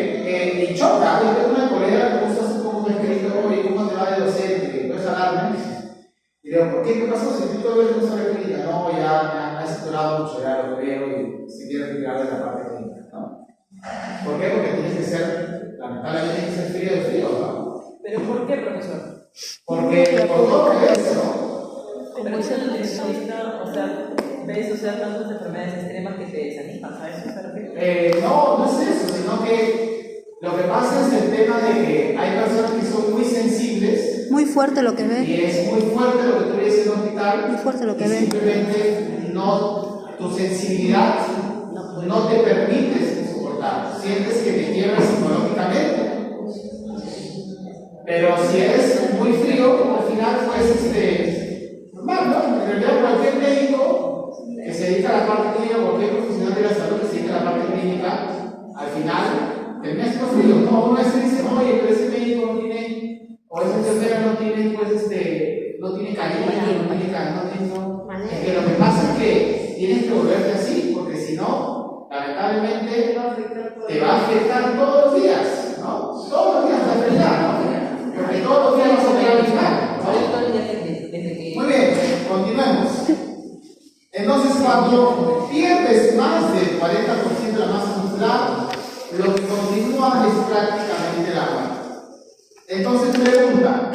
Y choca, yo tengo una colega que justo hace poco me escribió, oye, ¿cómo te va de docente? ¿Puedes hablarme? Y le digo, ¿por qué? ¿Qué pasó? Si tú todavía no sabes clínica, no, ya me has saturado mucho, ya lo veo y si quieres retirar de la parte clínica, ¿no? ¿Por qué? Porque tienes que ser, lamentablemente, tienes que ser frío de frío, ¿no? ¿Pero por qué, profesor? Porque por todo lo que ves, ¿no? Pero es el nutricionista, o sea, ves, o sea, tantas enfermedades extremas que te desaniman, ¿sabes? O sea, no es eso, sino que lo que pasa es el tema de que hay personas que son muy sensibles. Muy fuerte lo que ve. Y es muy fuerte lo que tú ves en el hospital. Muy fuerte lo que y ve. simplemente tu sensibilidad no te permite soportar. Sientes que te quiebras psicológicamente. Pero si eres muy frío, al final pues normal, ¿no? En realidad cualquier médico que se dedica a la parte clínica, cualquier profesional de la salud que se dedica a la parte clínica, al final termina siendo frío. No, uno se dice, oye, pero ese médico no tiene, o esa enfermera no tiene, pues no tiene cariño, no tiene cariño. Es que lo que pasa es que tienes que volverte así, porque si no, lamentablemente te va a afectar todos los días, ¿no? Todos los días te va a afectar, ¿no? Porque todos los días vas a tener Muy bien, continuemos. Entonces, cuando pierdes más del 40% de la masa muscular, lo que continúa es prácticamente Entonces pregunta,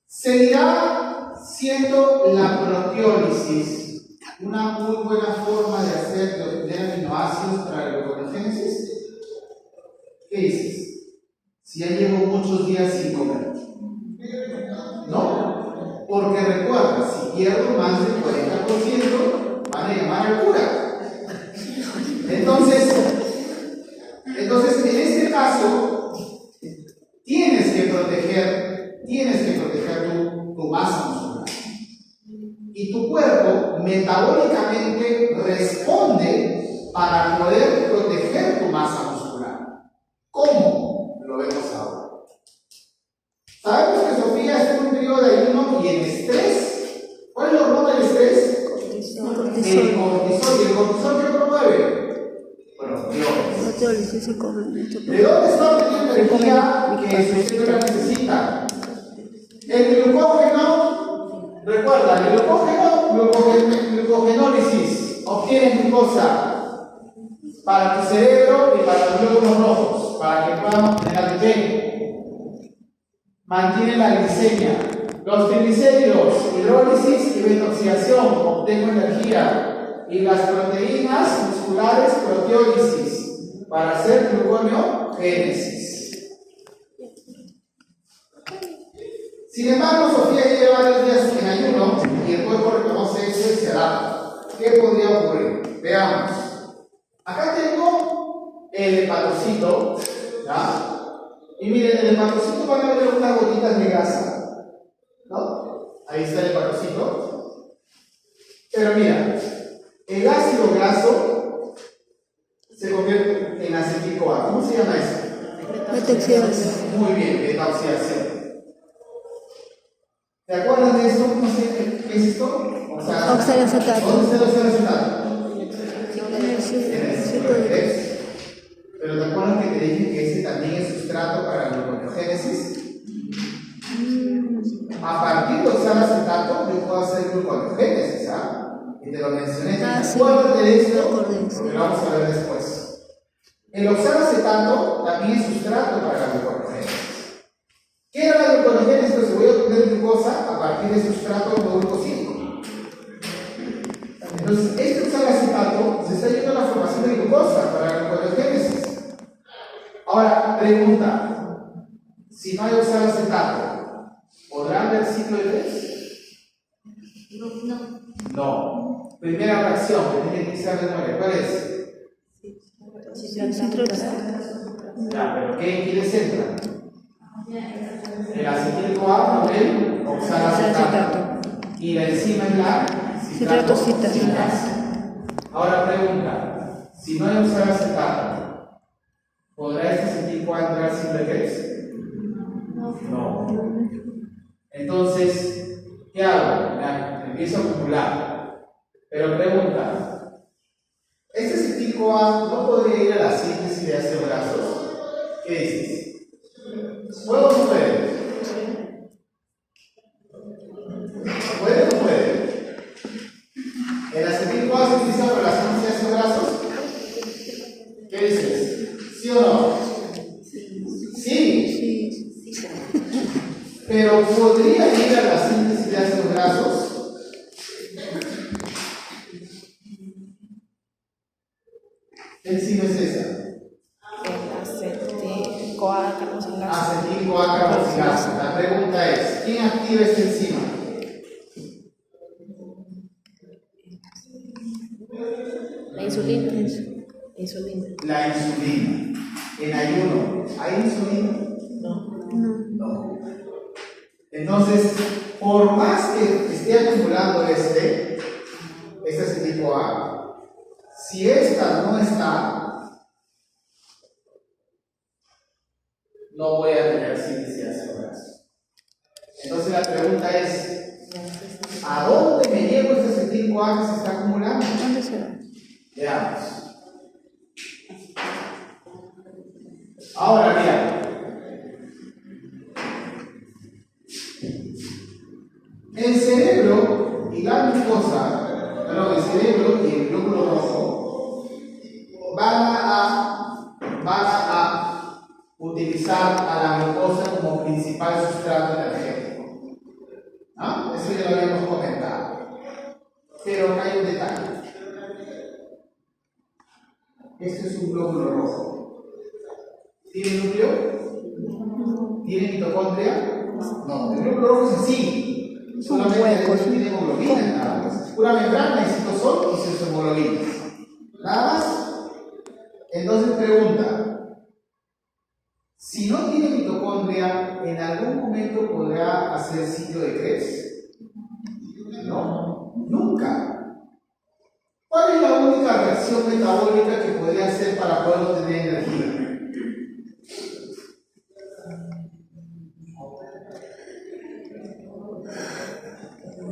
¿seguirá siendo la proteólisis una muy buena forma de hacer, de obtener aminoácidos para la gluconeogénesis? ¿Qué dices? Si ya llevo muchos días sin comer. ¿No? Porque recuerda, si pierdo más del 40%, van a llamar al cura. Entonces, en este caso, tienes que proteger tu masa muscular. Y tu cuerpo metabólicamente responde para poder proteger tu masa muscular. ¿Cómo? Lo vemos ahora. Sabemos que Sofía está en un periodo de ayuno y en estrés. ¿Cuál es la hormona del estrés? El cortisol. ¿Y el cortisol qué promueve? Proteólisis. ¿De dónde está obteniendo energía que su célula necesita? El glucógeno, recuerda, el glucogenólisis obtiene glucosa para tu cerebro y para los glóbulos rojos, para que puedan obtener ATP. Mantiene la glicemia. Los triglicéridos, hidrólisis y betoxidación, obtengo energía. Y las proteínas musculares, proteólisis, para hacer gluconeogénesis. Sin embargo, Sofía lleva varios días en ayuno y el cuerpo reconoce eso y se adapta. ¿Qué podría ocurrir? Veamos. Acá tengo el hepatocito, ¿ya? Y miren, en el hepatocito van a ver unas gotitas de grasa, ¿no? Ahí está el hepatocito. Pero mira, el ácido graso se convierte en acetil-CoA. ¿Cómo se llama eso? Beta-oxidación. Muy bien, beta-oxidación. ¿Te acuerdas de esto? ¿Cómo qué es esto? Oxalacetato. ¿Dónde está el oxalacetato? En el ciclo de... Pero ¿te acuerdas que te dije que ese también es sustrato para la gluconeogénesis? A partir de oxalacetato yo puedo hacer gluconeogénesis, ¿ah? Y te lo mencioné. Sí. Acuérdate de esto, Recordé, porque lo vamos a ver después. El oxalacetato también es sustrato para la gluconeogénesis. ¿Qué era la gluconeogénesis? Pues voy a obtener glucosa a partir de sustrato glucosídico. Entonces, este oxalacetato se está yendo a la formación de glucosa para la gluconeogénesis. Ahora, pregunta: si no hay oxalacetato, ¿podrá haber ciclo de Krebs? No. Primera reacción que tiene que ser de memoria, ¿cuál es? Ya, pero ¿qué les entra? El acetil-CoA con el oxalacetato. Y la enzima es la citrato citasa. Ahora pregunta: si no hay oxalacetato, ¿podrá este acetil-CoA entrar sin Krebs? No. Entonces, ¿qué hago? Empiezo a acumular. Pero pregunta: ¿este acetil-CoA no podría ir a la síntesis de ácidos grasos? ¿Qué dices? ¿Puede o no puede? ¿Puede o no puede? ¿El acetil-CoA se utiliza para la síntesis de ácidos grasos? ¿Qué dices? ¿Sí o no? Sí. Pero ¿podría ir a la síntesis de ácidos grasos? ¿Qué enzima es esa? Acetil-CoA carboxilasa. Acetil-CoA carboxilasa. La pregunta es: ¿quién activa esta enzima? La insulina. La insulina. En ayuno, ¿hay insulina? No. Entonces, por más que esté acumulando este acetil-CoA, si esta no está, no voy a tener síntesis de ácido graso. Entonces la pregunta es: ¿a dónde me llevo este acetil-CoA que se está acumulando? ¿Dónde se va? Veamos. Ahora mira. El cerebro y la glucosa, el cerebro y el glóbulo rojo van a utilizar a la glucosa como principal sustrato energético. ¿Ah? Eso ya lo habíamos comentado. Pero acá hay un detalle. Este es un glóbulo rojo. ¿Tiene núcleo? ¿Tiene mitocondria? No, el glóbulo rojo es así. Solamente huecos. tiene hemoglobina, nada más. Es pura membrana y citosol y sus hemoglobinas. Nada más. Entonces pregunta, si no tiene mitocondria, ¿en algún momento podrá hacer ciclo de Krebs? No, nunca. ¿Cuál es la única reacción metabólica que podría hacer para poder obtener energía?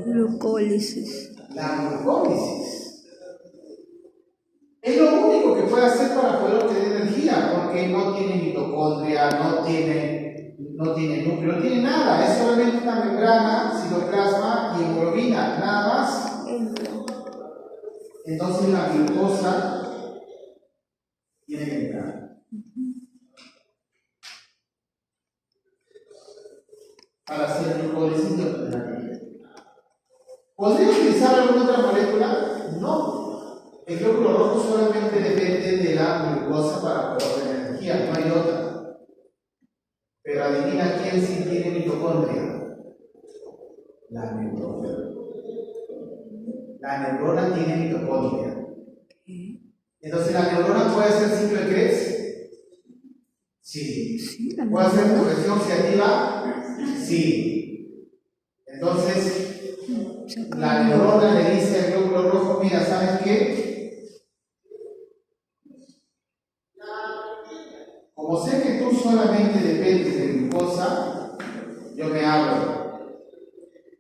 Glucólisis. La glucólisis. Es lo único que puede hacer para poder obtener energía, porque no tiene mitocondria, no tiene núcleo, no tiene nada, es solamente una membrana, citoplasma y hemoglobina, nada más. Entonces la glucosa tiene que entrar. Para hacer glucólisis de obtener energía. ¿Podría utilizar alguna otra molécula? No. El glóbulo rojo solamente depende de la glucosa para poder obtener energía, no hay otra. Pero adivina quién sí tiene mitocondria. La neurona. La neurona tiene mitocondria. Entonces, ¿la neurona puede hacer ciclo de Krebs? Sí. ¿Puede hacer progresión oxidativa? Sí. Entonces, la neurona le dice al glóbulo rojo, mira, ¿sabes qué? Como sé que tú solamente dependes de glucosa, yo me abro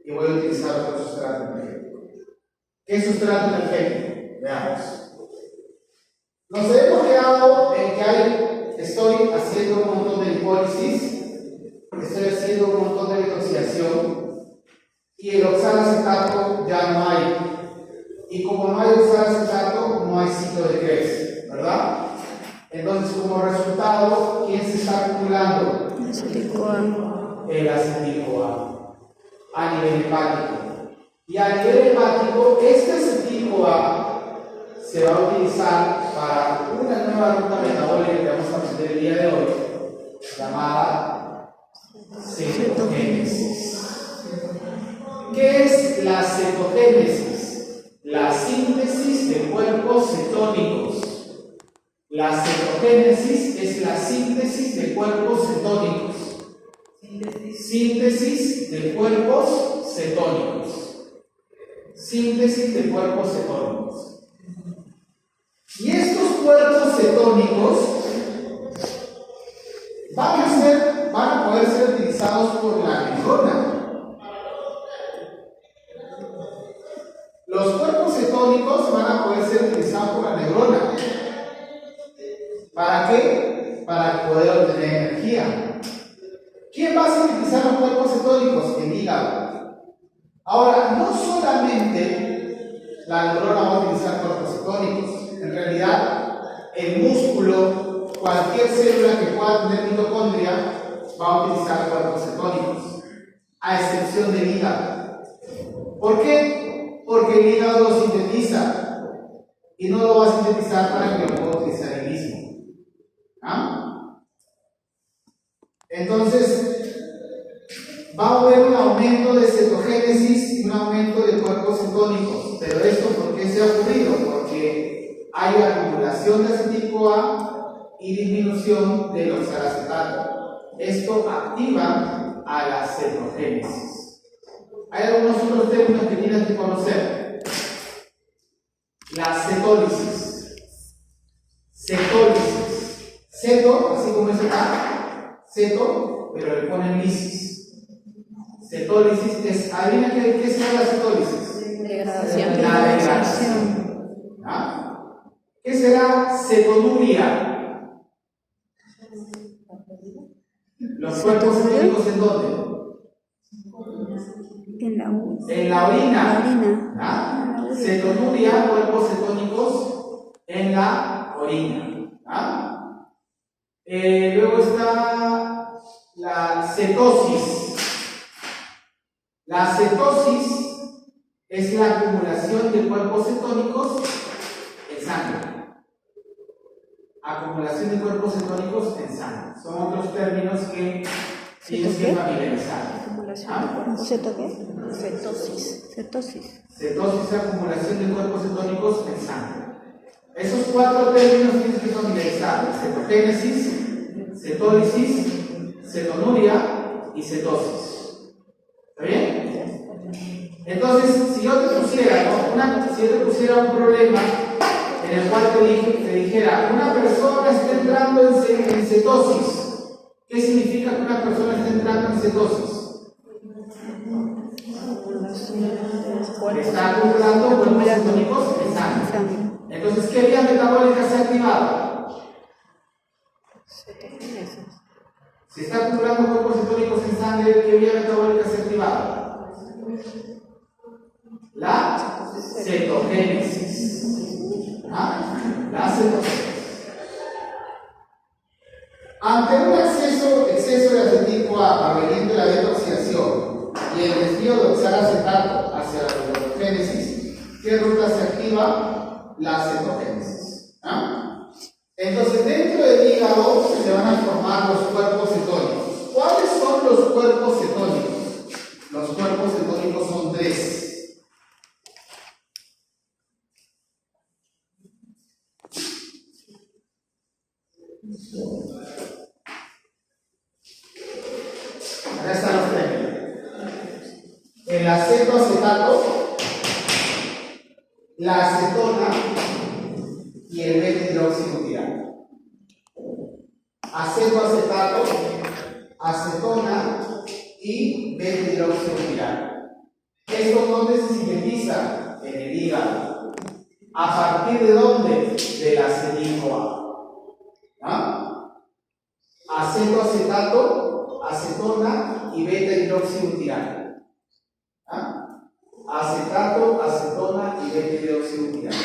y voy a utilizar otro sustrato energético. ¿Qué sustrato energético? Veamos. Nos hemos quedado en que estoy haciendo un montón de lipólisis, estoy haciendo un montón de detoxificación y el oxalacetato ya no hay. Y como no hay oxalacetato, no hay ciclo de Krebs, ¿verdad? Entonces, como resultado, ¿quién se está acumulando? El acetil-CoA. El acetil-CoA a nivel hepático. Y a nivel hepático, este acetil-CoA se va a utilizar para una nueva ruta metabólica que vamos a aprender el día de hoy, llamada cetogénesis. ¿Qué es la cetogénesis? La síntesis de cuerpos cetónicos. La cetogénesis es la síntesis de cuerpos cetónicos. Síntesis de cuerpos cetónicos. Síntesis de cuerpos cetónicos. Y estos cuerpos cetónicos van a poder ser utilizados por la neurona. Los cuerpos cetónicos van a poder ser utilizados por la neurona. ¿Para qué? Para poder obtener energía. ¿Quién va a sintetizar los cuerpos cetónicos? El hígado. Ahora, no solamente la neurona va a utilizar cuerpos cetónicos. En realidad, el músculo, cualquier célula que pueda tener mitocondria, va a utilizar cuerpos cetónicos, a excepción del hígado. ¿Por qué? Porque el hígado lo sintetiza y no lo va a sintetizar para que lo pueda utilizar él mismo. ¿Ah? Entonces, va a haber un aumento de cetogénesis y un aumento de cuerpos cetónicos. Pero esto, ¿por qué se ha ocurrido? Porque hay acumulación de acetil-CoA y disminución del oxalacetato. Esto activa a la cetogénesis. Hay algunos otros términos que tienes que conocer. La cetólisis. Cetólisis. Ceto, así como es acá, ceto, pero le ponen lisis. Cetólisis es, adivina qué es la cetólisis. Degradación. La degradación. ¿Ah? ¿Qué será cetonuria? ¿Los cuerpos cetónicos en dónde? En la orina. En la orina. La orina. ¿Ah? Cetonuria, cuerpos cetónicos en la orina. ¿Ah? Luego está la cetosis. La cetosis es la acumulación de cuerpos cetónicos en sangre. Acumulación de cuerpos cetónicos en sangre. Son otros términos que tienes que familiarizar. Acumulación ¿Ah? de cuerpos. ¿Ceto qué? Cetosis. Cetosis. Cetosis es acumulación de cuerpos cetónicos en sangre. Esos cuatro términos tienes que familiarizar: cetogénesis, cetólisis, cetonuria y cetosis. ¿Está bien? Entonces, si yo te pusiera, ¿no? Si yo te pusiera un problema en el cual te dijera, una persona está entrando en cetosis, ¿qué significa que una persona está entrando en cetosis? Está acumulando cuerpos cetónicos en sangre. Entonces, ¿qué vía metabólica se ha activado? Cetogénesis. Si está acumulando cuerpos cetónicos en sangre, ¿qué vía metabólica se ha activado? La cetogénesis. ¿Ah? La cetogénesis. Ante un exceso de acetil-CoA proveniente de la detoxidación y el desvío de oxalacetato hacia la cetogénesis, ¿qué ruta se activa? La cetogénesis. ¿Ah? Entonces, dentro del hígado se van a formar los cuerpos cetónicos. ¿Cuáles son los cuerpos cetónicos? Los cuerpos cetónicos son tres. Acá están los tres. El acetoacetato, la acetona y el beta-hidroxibutirano. Acetoacetato, acetona y beta-hidroxibutirano. ¿Esto dónde se sintetiza? En el hígado. ¿A partir de dónde? Del acetil-CoA. ¿Ah? Acetoacetato, acetona y beta-hidroxibutirano. ¿Ah? Acetato, acetona y beta-hidroxibutirano.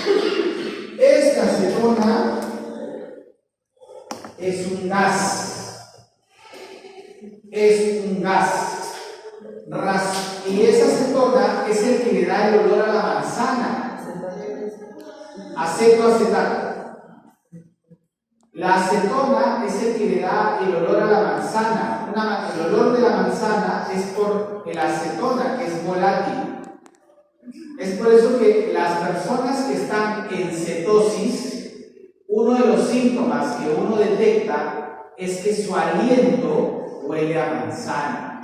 Esta acetona es un gas. Es un gas. Y esa acetona es el que le da el olor a la manzana. Acetoacetato. La acetona es el que le da el olor a la manzana. El olor de la manzana es por la acetona, que es volátil. Es por eso que las personas que están en cetosis, uno de los síntomas que uno detecta es que su aliento huele a manzana.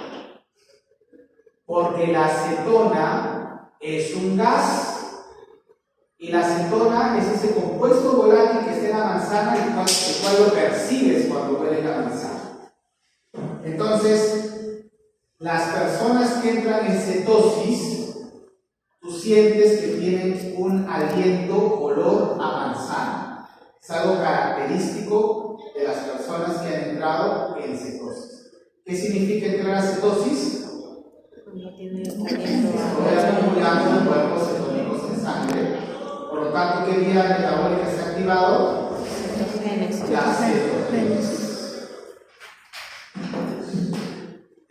Porque la acetona es un gas. Y la acetona es ese compuesto volátil que está en la manzana, el cual lo percibes cuando huele la manzana. Entonces, las personas que entran en cetosis, tú sientes que tienen un aliento olor a manzana. Es algo característico de las personas que han entrado en cetosis. ¿Qué significa entrar a cetosis? No tiene Estoy acumulando cuerpos cetónicos en sangre. Por lo tanto, ¿qué vía metabólica se ha activado? Cetogénesis. La cetogénesis.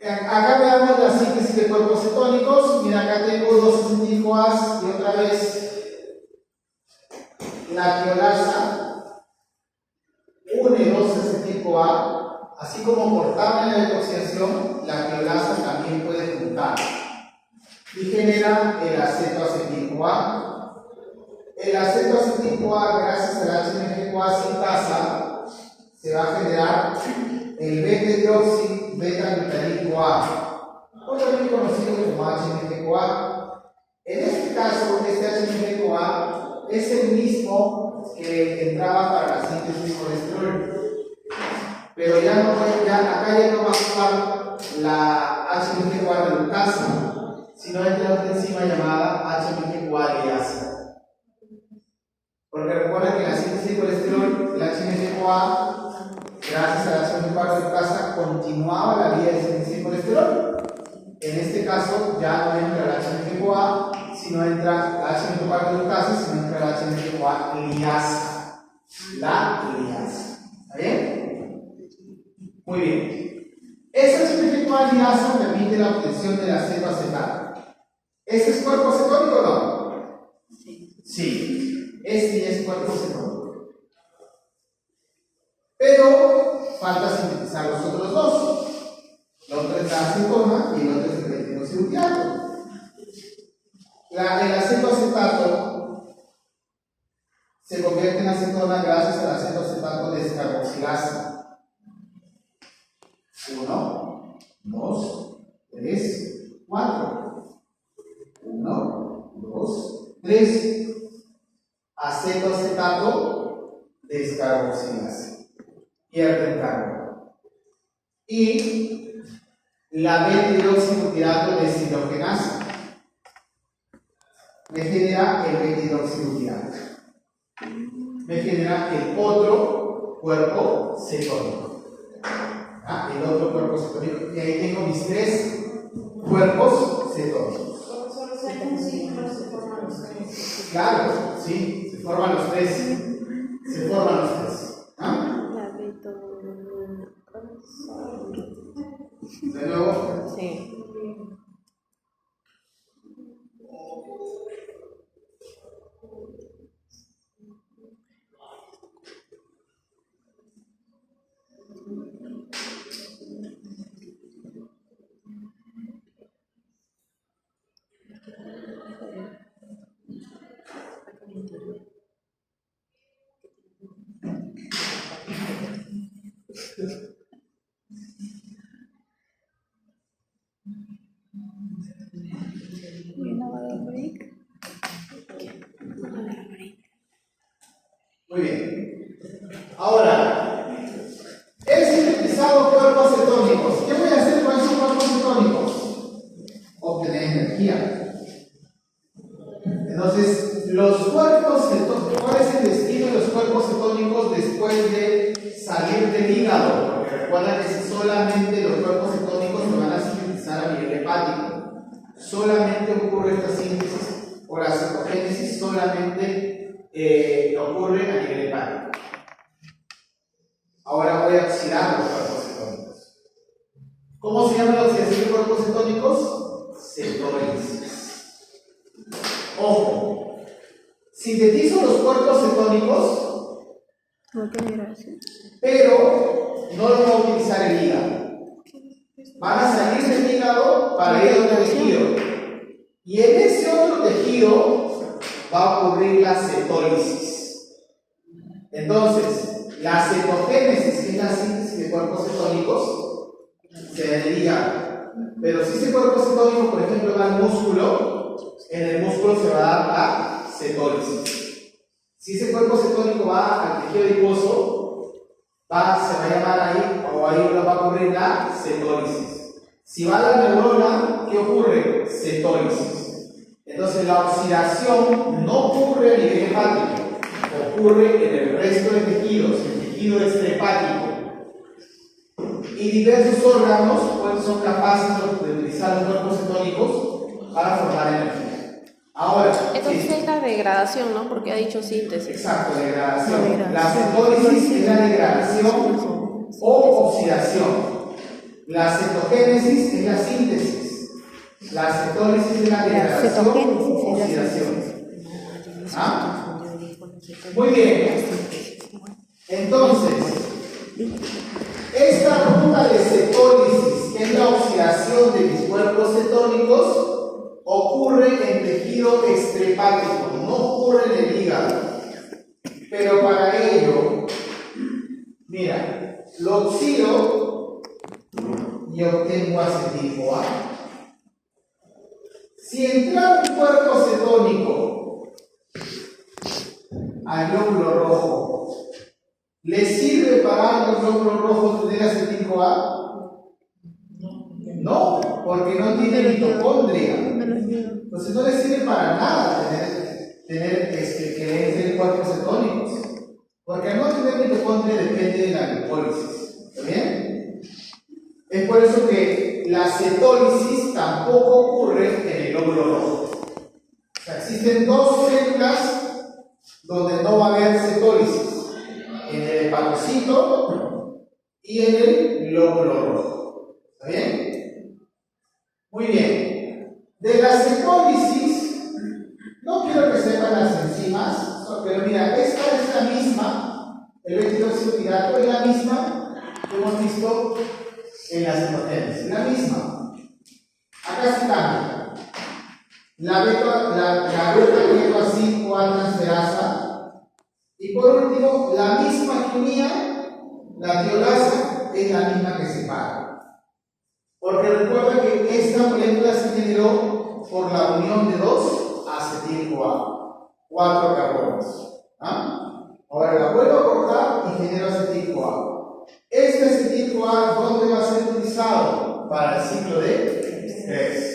Acá veamos la síntesis de cuerpos cetónicos. Mira, acá tengo dos acetil-CoAs y otra vez la tiolasa une dos acetil-CoA. Así como cortable en la detoxidación, la tiolasa también puede juntar y genera el acetoacetil-CoA. El acetoacetil-CoA, gracias a la HMG-CoA sintasa, se va a generar el beta-hidroxi-beta-glutanil-CoA, o también conocido como HMG-CoA. En este caso, este HMG-CoA es el mismo que entraba para la síntesis de colesterol, pero acá ya no va a actuar la HMG-CoA reductasa, sino entra otra enzima llamada HMG-CoA liasa. Porque recuerda que en la síntesis de colesterol, el HMG-CoA, gracias a la HMG-CoA reductasa, continuaba la vía de síntesis de colesterol. En este caso, ya no entra la HMG-CoA, sino entra la HMG-CoA reductasa, sino entra la HMG-CoA liasa. La liasa. ¿Está bien? Muy bien. Esa especificidad liasa permite la obtención del acetoacetato. ¿Ese es cuerpo cetónico o no? Sí. Este es cuerpo cetónico. Pero falta sintetizar los otros dos. El otro es la acetona y el otro es el betiloxibutirato. El acetoacetato se convierte en acetona gracias al acetoacetato descarboxilasa. 1, 2, 3, 4. 1, 2, 3. Acetoacetato descarboxilasa. Pierde el carbono. Y la beta-hidroxibutirato deshidrogenasa me genera el beta-hidroxibutirato. Me genera el otro cuerpo cetónico. El otro cuerpo cetónico. Y ahí tengo mis 3 cuerpos cetónicos. Claro, sí, se forman los 3. Se forman los 3. De nuevo. Sí. Muy bien. Ahora, he sintetizado cuerpos cetónicos. ¿Qué voy a hacer con esos cuerpos cetónicos? Obtener energía. Entonces, los cuerpos cetónicos, ¿cuál es el destino de los cuerpos cetónicos después de salir del hígado? Porque recuerda que si solamente los cuerpos cetónicos se van a sintetizar a nivel hepático, solamente ocurre esta síntesis o la cetogénesis solamente ocurre a nivel hepático. Ahora voy a oxidar los cuerpos cetónicos. ¿Cómo se llama la oxidación de cuerpos cetónicos? Cetólisis. Ojo, sintetizo los cuerpos cetónicos, pero no los voy a utilizar el hígado. Van a salir del hígado para ir a otro tejido. Y en ese otro tejido va a ocurrir la cetólisis. Entonces, la cetogénesis, que es la síntesis de cuerpos cetónicos, se da en el hígado. Pero si ese cuerpo cetónico, por ejemplo, va al músculo, en el músculo se va a dar la cetólisis. Si ese cuerpo cetónico va al tejido adiposo, se va a llamar ahí, o ahí va a ocurrir la cetólisis. Si va a la neurona, ¿qué ocurre? Cetólisis. Entonces la oxidación no ocurre a nivel hepático, ocurre en el resto de tejidos, el tejido extrahepático. Y diversos órganos son capaces de utilizar los cuerpos cetónicos para formar energía. Ahora, entonces es la degradación, ¿no? Porque ha dicho síntesis. Exacto, degradación. La cetólisis es la degradación o oxidación. La cetogénesis es la síntesis. La cetólisis es la degradación o oxidación. ¿Ah? Muy bien. Entonces, esta ruta de cetólisis, que es la oxidación de mis cuerpos cetónicos, ocurre en tejido extrahepático, no ocurre en el hígado. Pero para ello, mira, lo oxido y obtengo acetil-CoA. Si entra un cuerpo cetónico al glóbulo rojo, ¿le sirve para los glóbulos rojos tener acetil-CoA? No, porque no tiene mitocondria. Entonces no le sirve para nada tener cuerpos cetónicos. Porque al no tener mitocondria depende de la glucólisis. ¿Está bien? Es por eso que la cetólisis tampoco ocurre en el glóbulo rojo. O sea, existen 2 células donde no va a haber cetólisis. En el hepatocito y y en el glóbulo rojo. ¿Está bien? Muy bien. De la cetólisis, no quiero que sepan las enzimas, pero mira, esta es la misma, el beta-hidroxiapatito es la misma que hemos visto en la cetogénesis, la misma. Acá se cambia. La beta-keto-5-A-transferasa. Y por último, la misma que unía, la tiolasa, es la misma que separa. Porque recuerda que esta molécula se generó por la unión de dos acetil-CoA, 4 carbonos. ¿Ah? Ahora la vuelvo a cortar y genero acetil-CoA. Este acetil-CoA, ¿dónde va a ser utilizado? Para el ciclo de Krebs.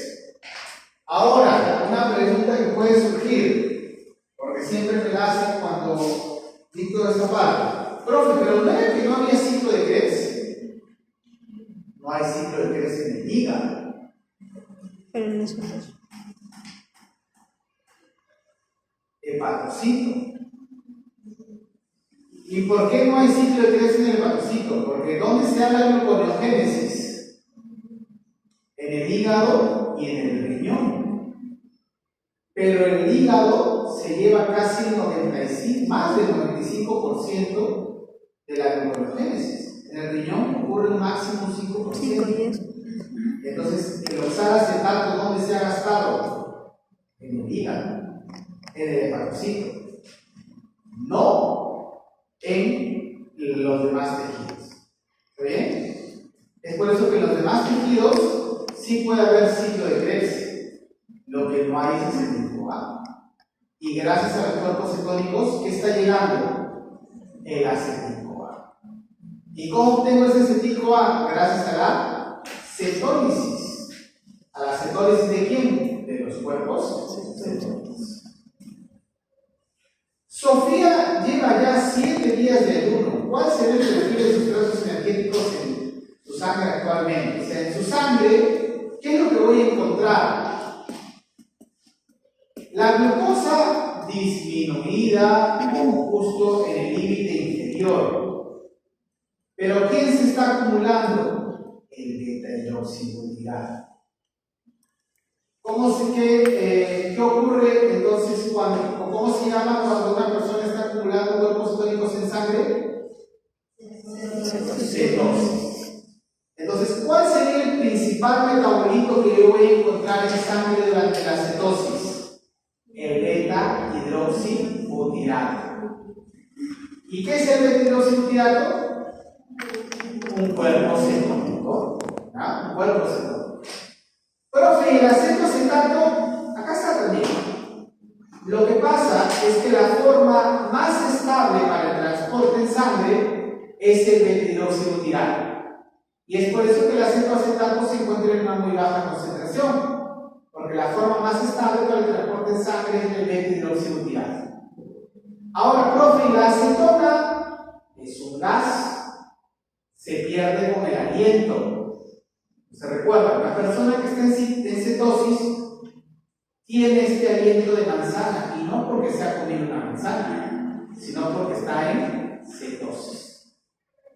Ahora, una pregunta que puede surgir, porque siempre me la hacen cuando dicto esta parte. Profe, pero ¿no era que no había ciclo de Krebs? No hay ciclo de Krebs en el hígado. Pero en esos dos. Hepatocito. ¿Y por qué no hay ciclo de Krebs en el hepatocito? Porque ¿dónde se da la gluconeogénesis? En el hígado y en el riñón. Pero en el hígado se lleva casi el 95, más del 95% de la gluconeogénesis. En el riñón ocurre un máximo un 5%. 5 y 10. Entonces, el oxalacetato, ¿dónde se ha gastado? En el hígado, en el hepatocito, no en los demás tejidos. ¿Está bien? Es por eso que en los demás tejidos sí puede haber ciclo de Krebs. Lo que no hay es acetil-CoA. Y gracias a los cuerpos cetónicos, ¿qué está llegando? El acetil-CoA. ¿Y cómo obtengo ese acetil-CoA? Gracias a la cetólisis. ¿A la cetólisis de quién? De los cuerpos cetónicos. Sofía lleva ya 7 días de ayuno. ¿Cuál será el perfil de sus sustratos energéticos en su sangre actualmente? O sea, en su sangre, ¿qué es lo que voy a encontrar? La glucosa disminuida o justo en el límite inferior. ¿Pero quién se está acumulando? El beta-hidroxibutirato. ¿Qué ocurre entonces cómo se llama cuando una persona está acumulando cuerpos cetónicos en sangre? Cetosis. Entonces, ¿cuál sería el principal metabolito que yo voy a encontrar en sangre durante la cetosis? El beta-hidroxibutirato. ¿Y qué es el beta-hidroxibutirato? Un cuerpo cetónico. ¿Ah? Un cuerpo cetónico. Profe, ¿y el acetoacetato? Acá está también. Lo que pasa es que la forma más estable para el transporte en sangre es el beta-hidroxibutirato. Y es por eso que el acetoacetato se encuentra en una muy baja concentración. Porque la forma más estable para el transporte en sangre es el beta-hidroxibutirato. Ahora, profe, ¿y la acetona? Es un gas. Se pierde con el aliento. ¿Se recuerda? Una persona que está en cetosis tiene este aliento de manzana. Y no porque se ha comido una manzana, sino porque está en cetosis.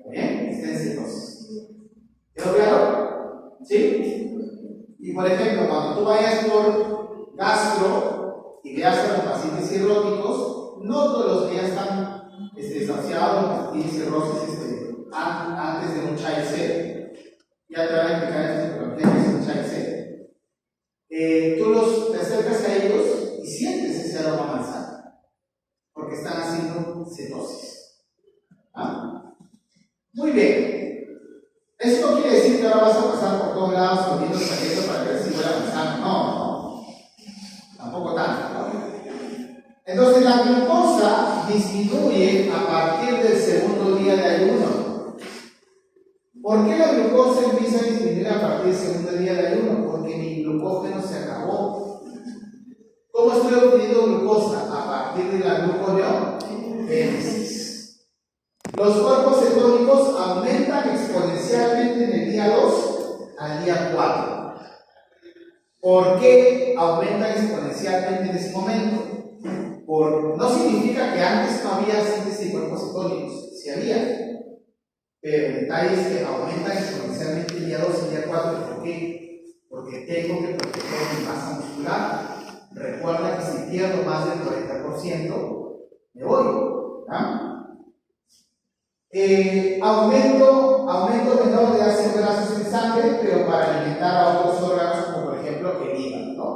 ¿Bien? Está en cetosis. ¿Quedó claro? ¿Sí? Y por ejemplo, cuando tú vayas por gastro y veas a los pacientes cirróticos, no todos los que ya están desahuciados, tienen cirrosis antes de un child set, ya te van a explicar en psicología que es un child set. Tú te acercas a ellos y sientes ese aroma manzana, porque están haciendo cetosis. ¿Ah? Muy bien. Eso no quiere decir que ahora vas a pasar por todos lados comiendo paquetes para ver si huele a manzana. No. Tampoco tanto. Entonces la glucosa disminuye a partir del segundo día de ayuno. ¿Por qué la glucosa empieza a disminuir a partir del segundo día de ayuno? Porque mi glucógeno se acabó. ¿Cómo estoy obteniendo glucosa? A partir de la gluconeogénesis. Los cuerpos cetónicos aumentan exponencialmente en el día 2 al día 4. ¿Por qué aumentan exponencialmente en ese momento? No significa que antes no había síntesis de cuerpos cetónicos, sí había. pero el detalle es que aumentan exponencialmente el día 2 y el día 4. ¿Por qué? Porque tengo que proteger mi masa muscular. Recuerda que si pierdo más del 40%, me voy. Aumento menor de ácidos grasos en sangre, pero para alimentar a otros órganos, como por ejemplo el hígado, ¿no?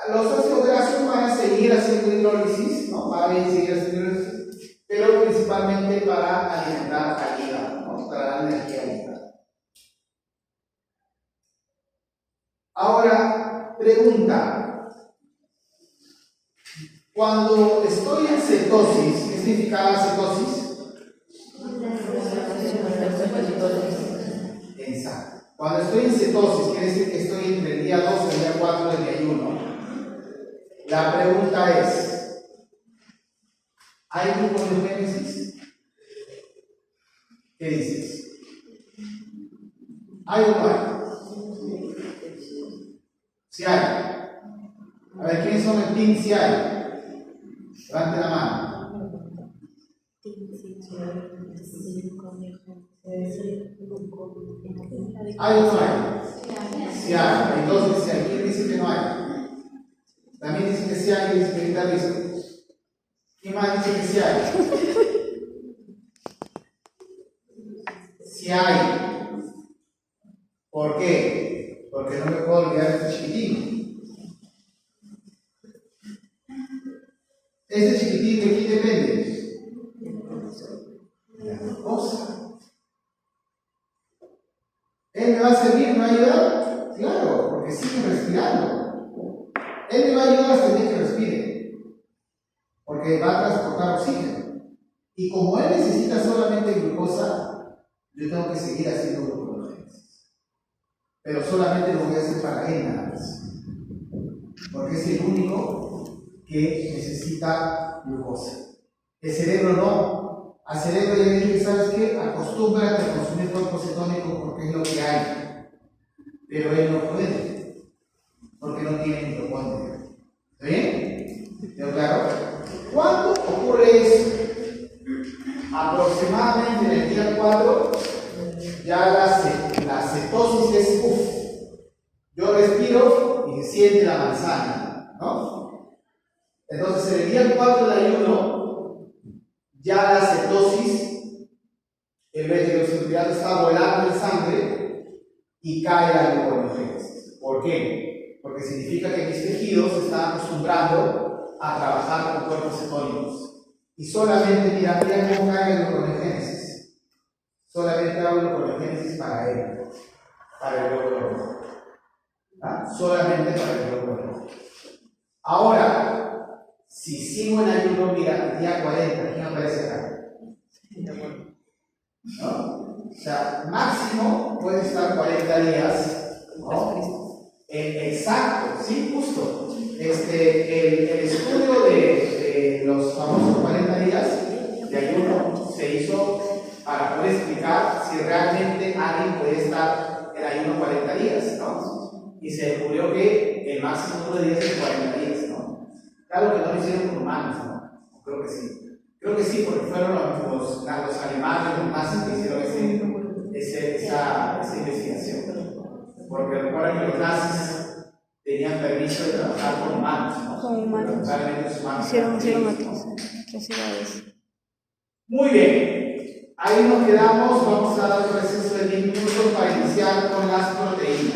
Los ácidos grasos van a seguir haciendo hidrólisis, ¿no? Van a seguir haciendo hidrólisis, pero principalmente para alimentar al hígado, ¿no? Para dar energía al hígado. Ahora, pregunta. Cuando estoy en cetosis, ¿qué significa la cetosis? Exacto. Cuando estoy en cetosis, quiere decir que estoy entre el día 2 y el día 4 del ayuno. La pregunta es, ¿hay gluconeogénesis? ¿Qué dices? ¿Hay o no hay? Si hay. A ver, ¿quiénes son el team si hay? Levante la mano. ¿Hay o no hay? Si hay. Entonces, si hay, ¿quién dice que no hay? También dice que si hay, dice que ahorita dice. ¿Quién más dice que si hay? Si hay. ¿Por qué? Porque no me puedo olvidar de este chiquitín. Este chiquitín de quién depende? De la glucosa. ¿Él me va a servir? ¿Me va a ayudar? Claro, porque sigue respirando. Él me va a ayudar hasta el día que respire, porque va a transportar oxígeno. Y como él necesita solamente glucosa, yo tengo que seguir haciendo gluconeogénesis. Pero solamente lo voy a hacer para él nada más, porque es el único que necesita glucosa. El cerebro no. Al cerebro ya le dije, ¿sabes qué? Acostúmbrate a consumir cuerpo cetónico porque es lo que hay. Pero él no puede, porque no tiene mitocondria. ¿Está bien? ¿Quedó claro? ¿Cuándo ocurre eso? Aproximadamente en el día 4, ya la cetosis es yo respiro y se siente la manzana, ¿no? Entonces, en el día 4 de ayuno, ya la cetosis, en vez de los nutrientes, está volando en sangre y cae la gluconeogénesis. ¿Por qué? Porque significa que mis tejidos se están acostumbrando a trabajar con cuerpos cetónicos. Y solamente, mira cómo cae la gluconeogénesis. Solamente hago gluconeogénesis para él, para el glóbulo rojo. Solamente para el glóbulo rojo. Ahora, si sigo en ayuno, mira, el día 40, ¿quién aparece acá? ¿No? O sea, máximo puede estar 40 días, ¿no? Exacto, sí, justo. El estudio de los famosos 40 días de ayuno se hizo para poder explicar si realmente alguien puede estar en ayuno 40 días, ¿no? Y se descubrió que el máximo número de días es 40 días, ¿no? Claro que no lo hicieron con humanos, ¿no? Creo que sí. Creo que sí, porque fueron los alemanes, los nazis que hicieron esa investigación. Porque recuerden que los nazis tenían permiso de trabajar con humanos, ¿no? Con humanos. Hicieron atrocidades. Muy bien. Ahí nos quedamos. Vamos a dar un receso de 10 minutos para iniciar con las proteínas.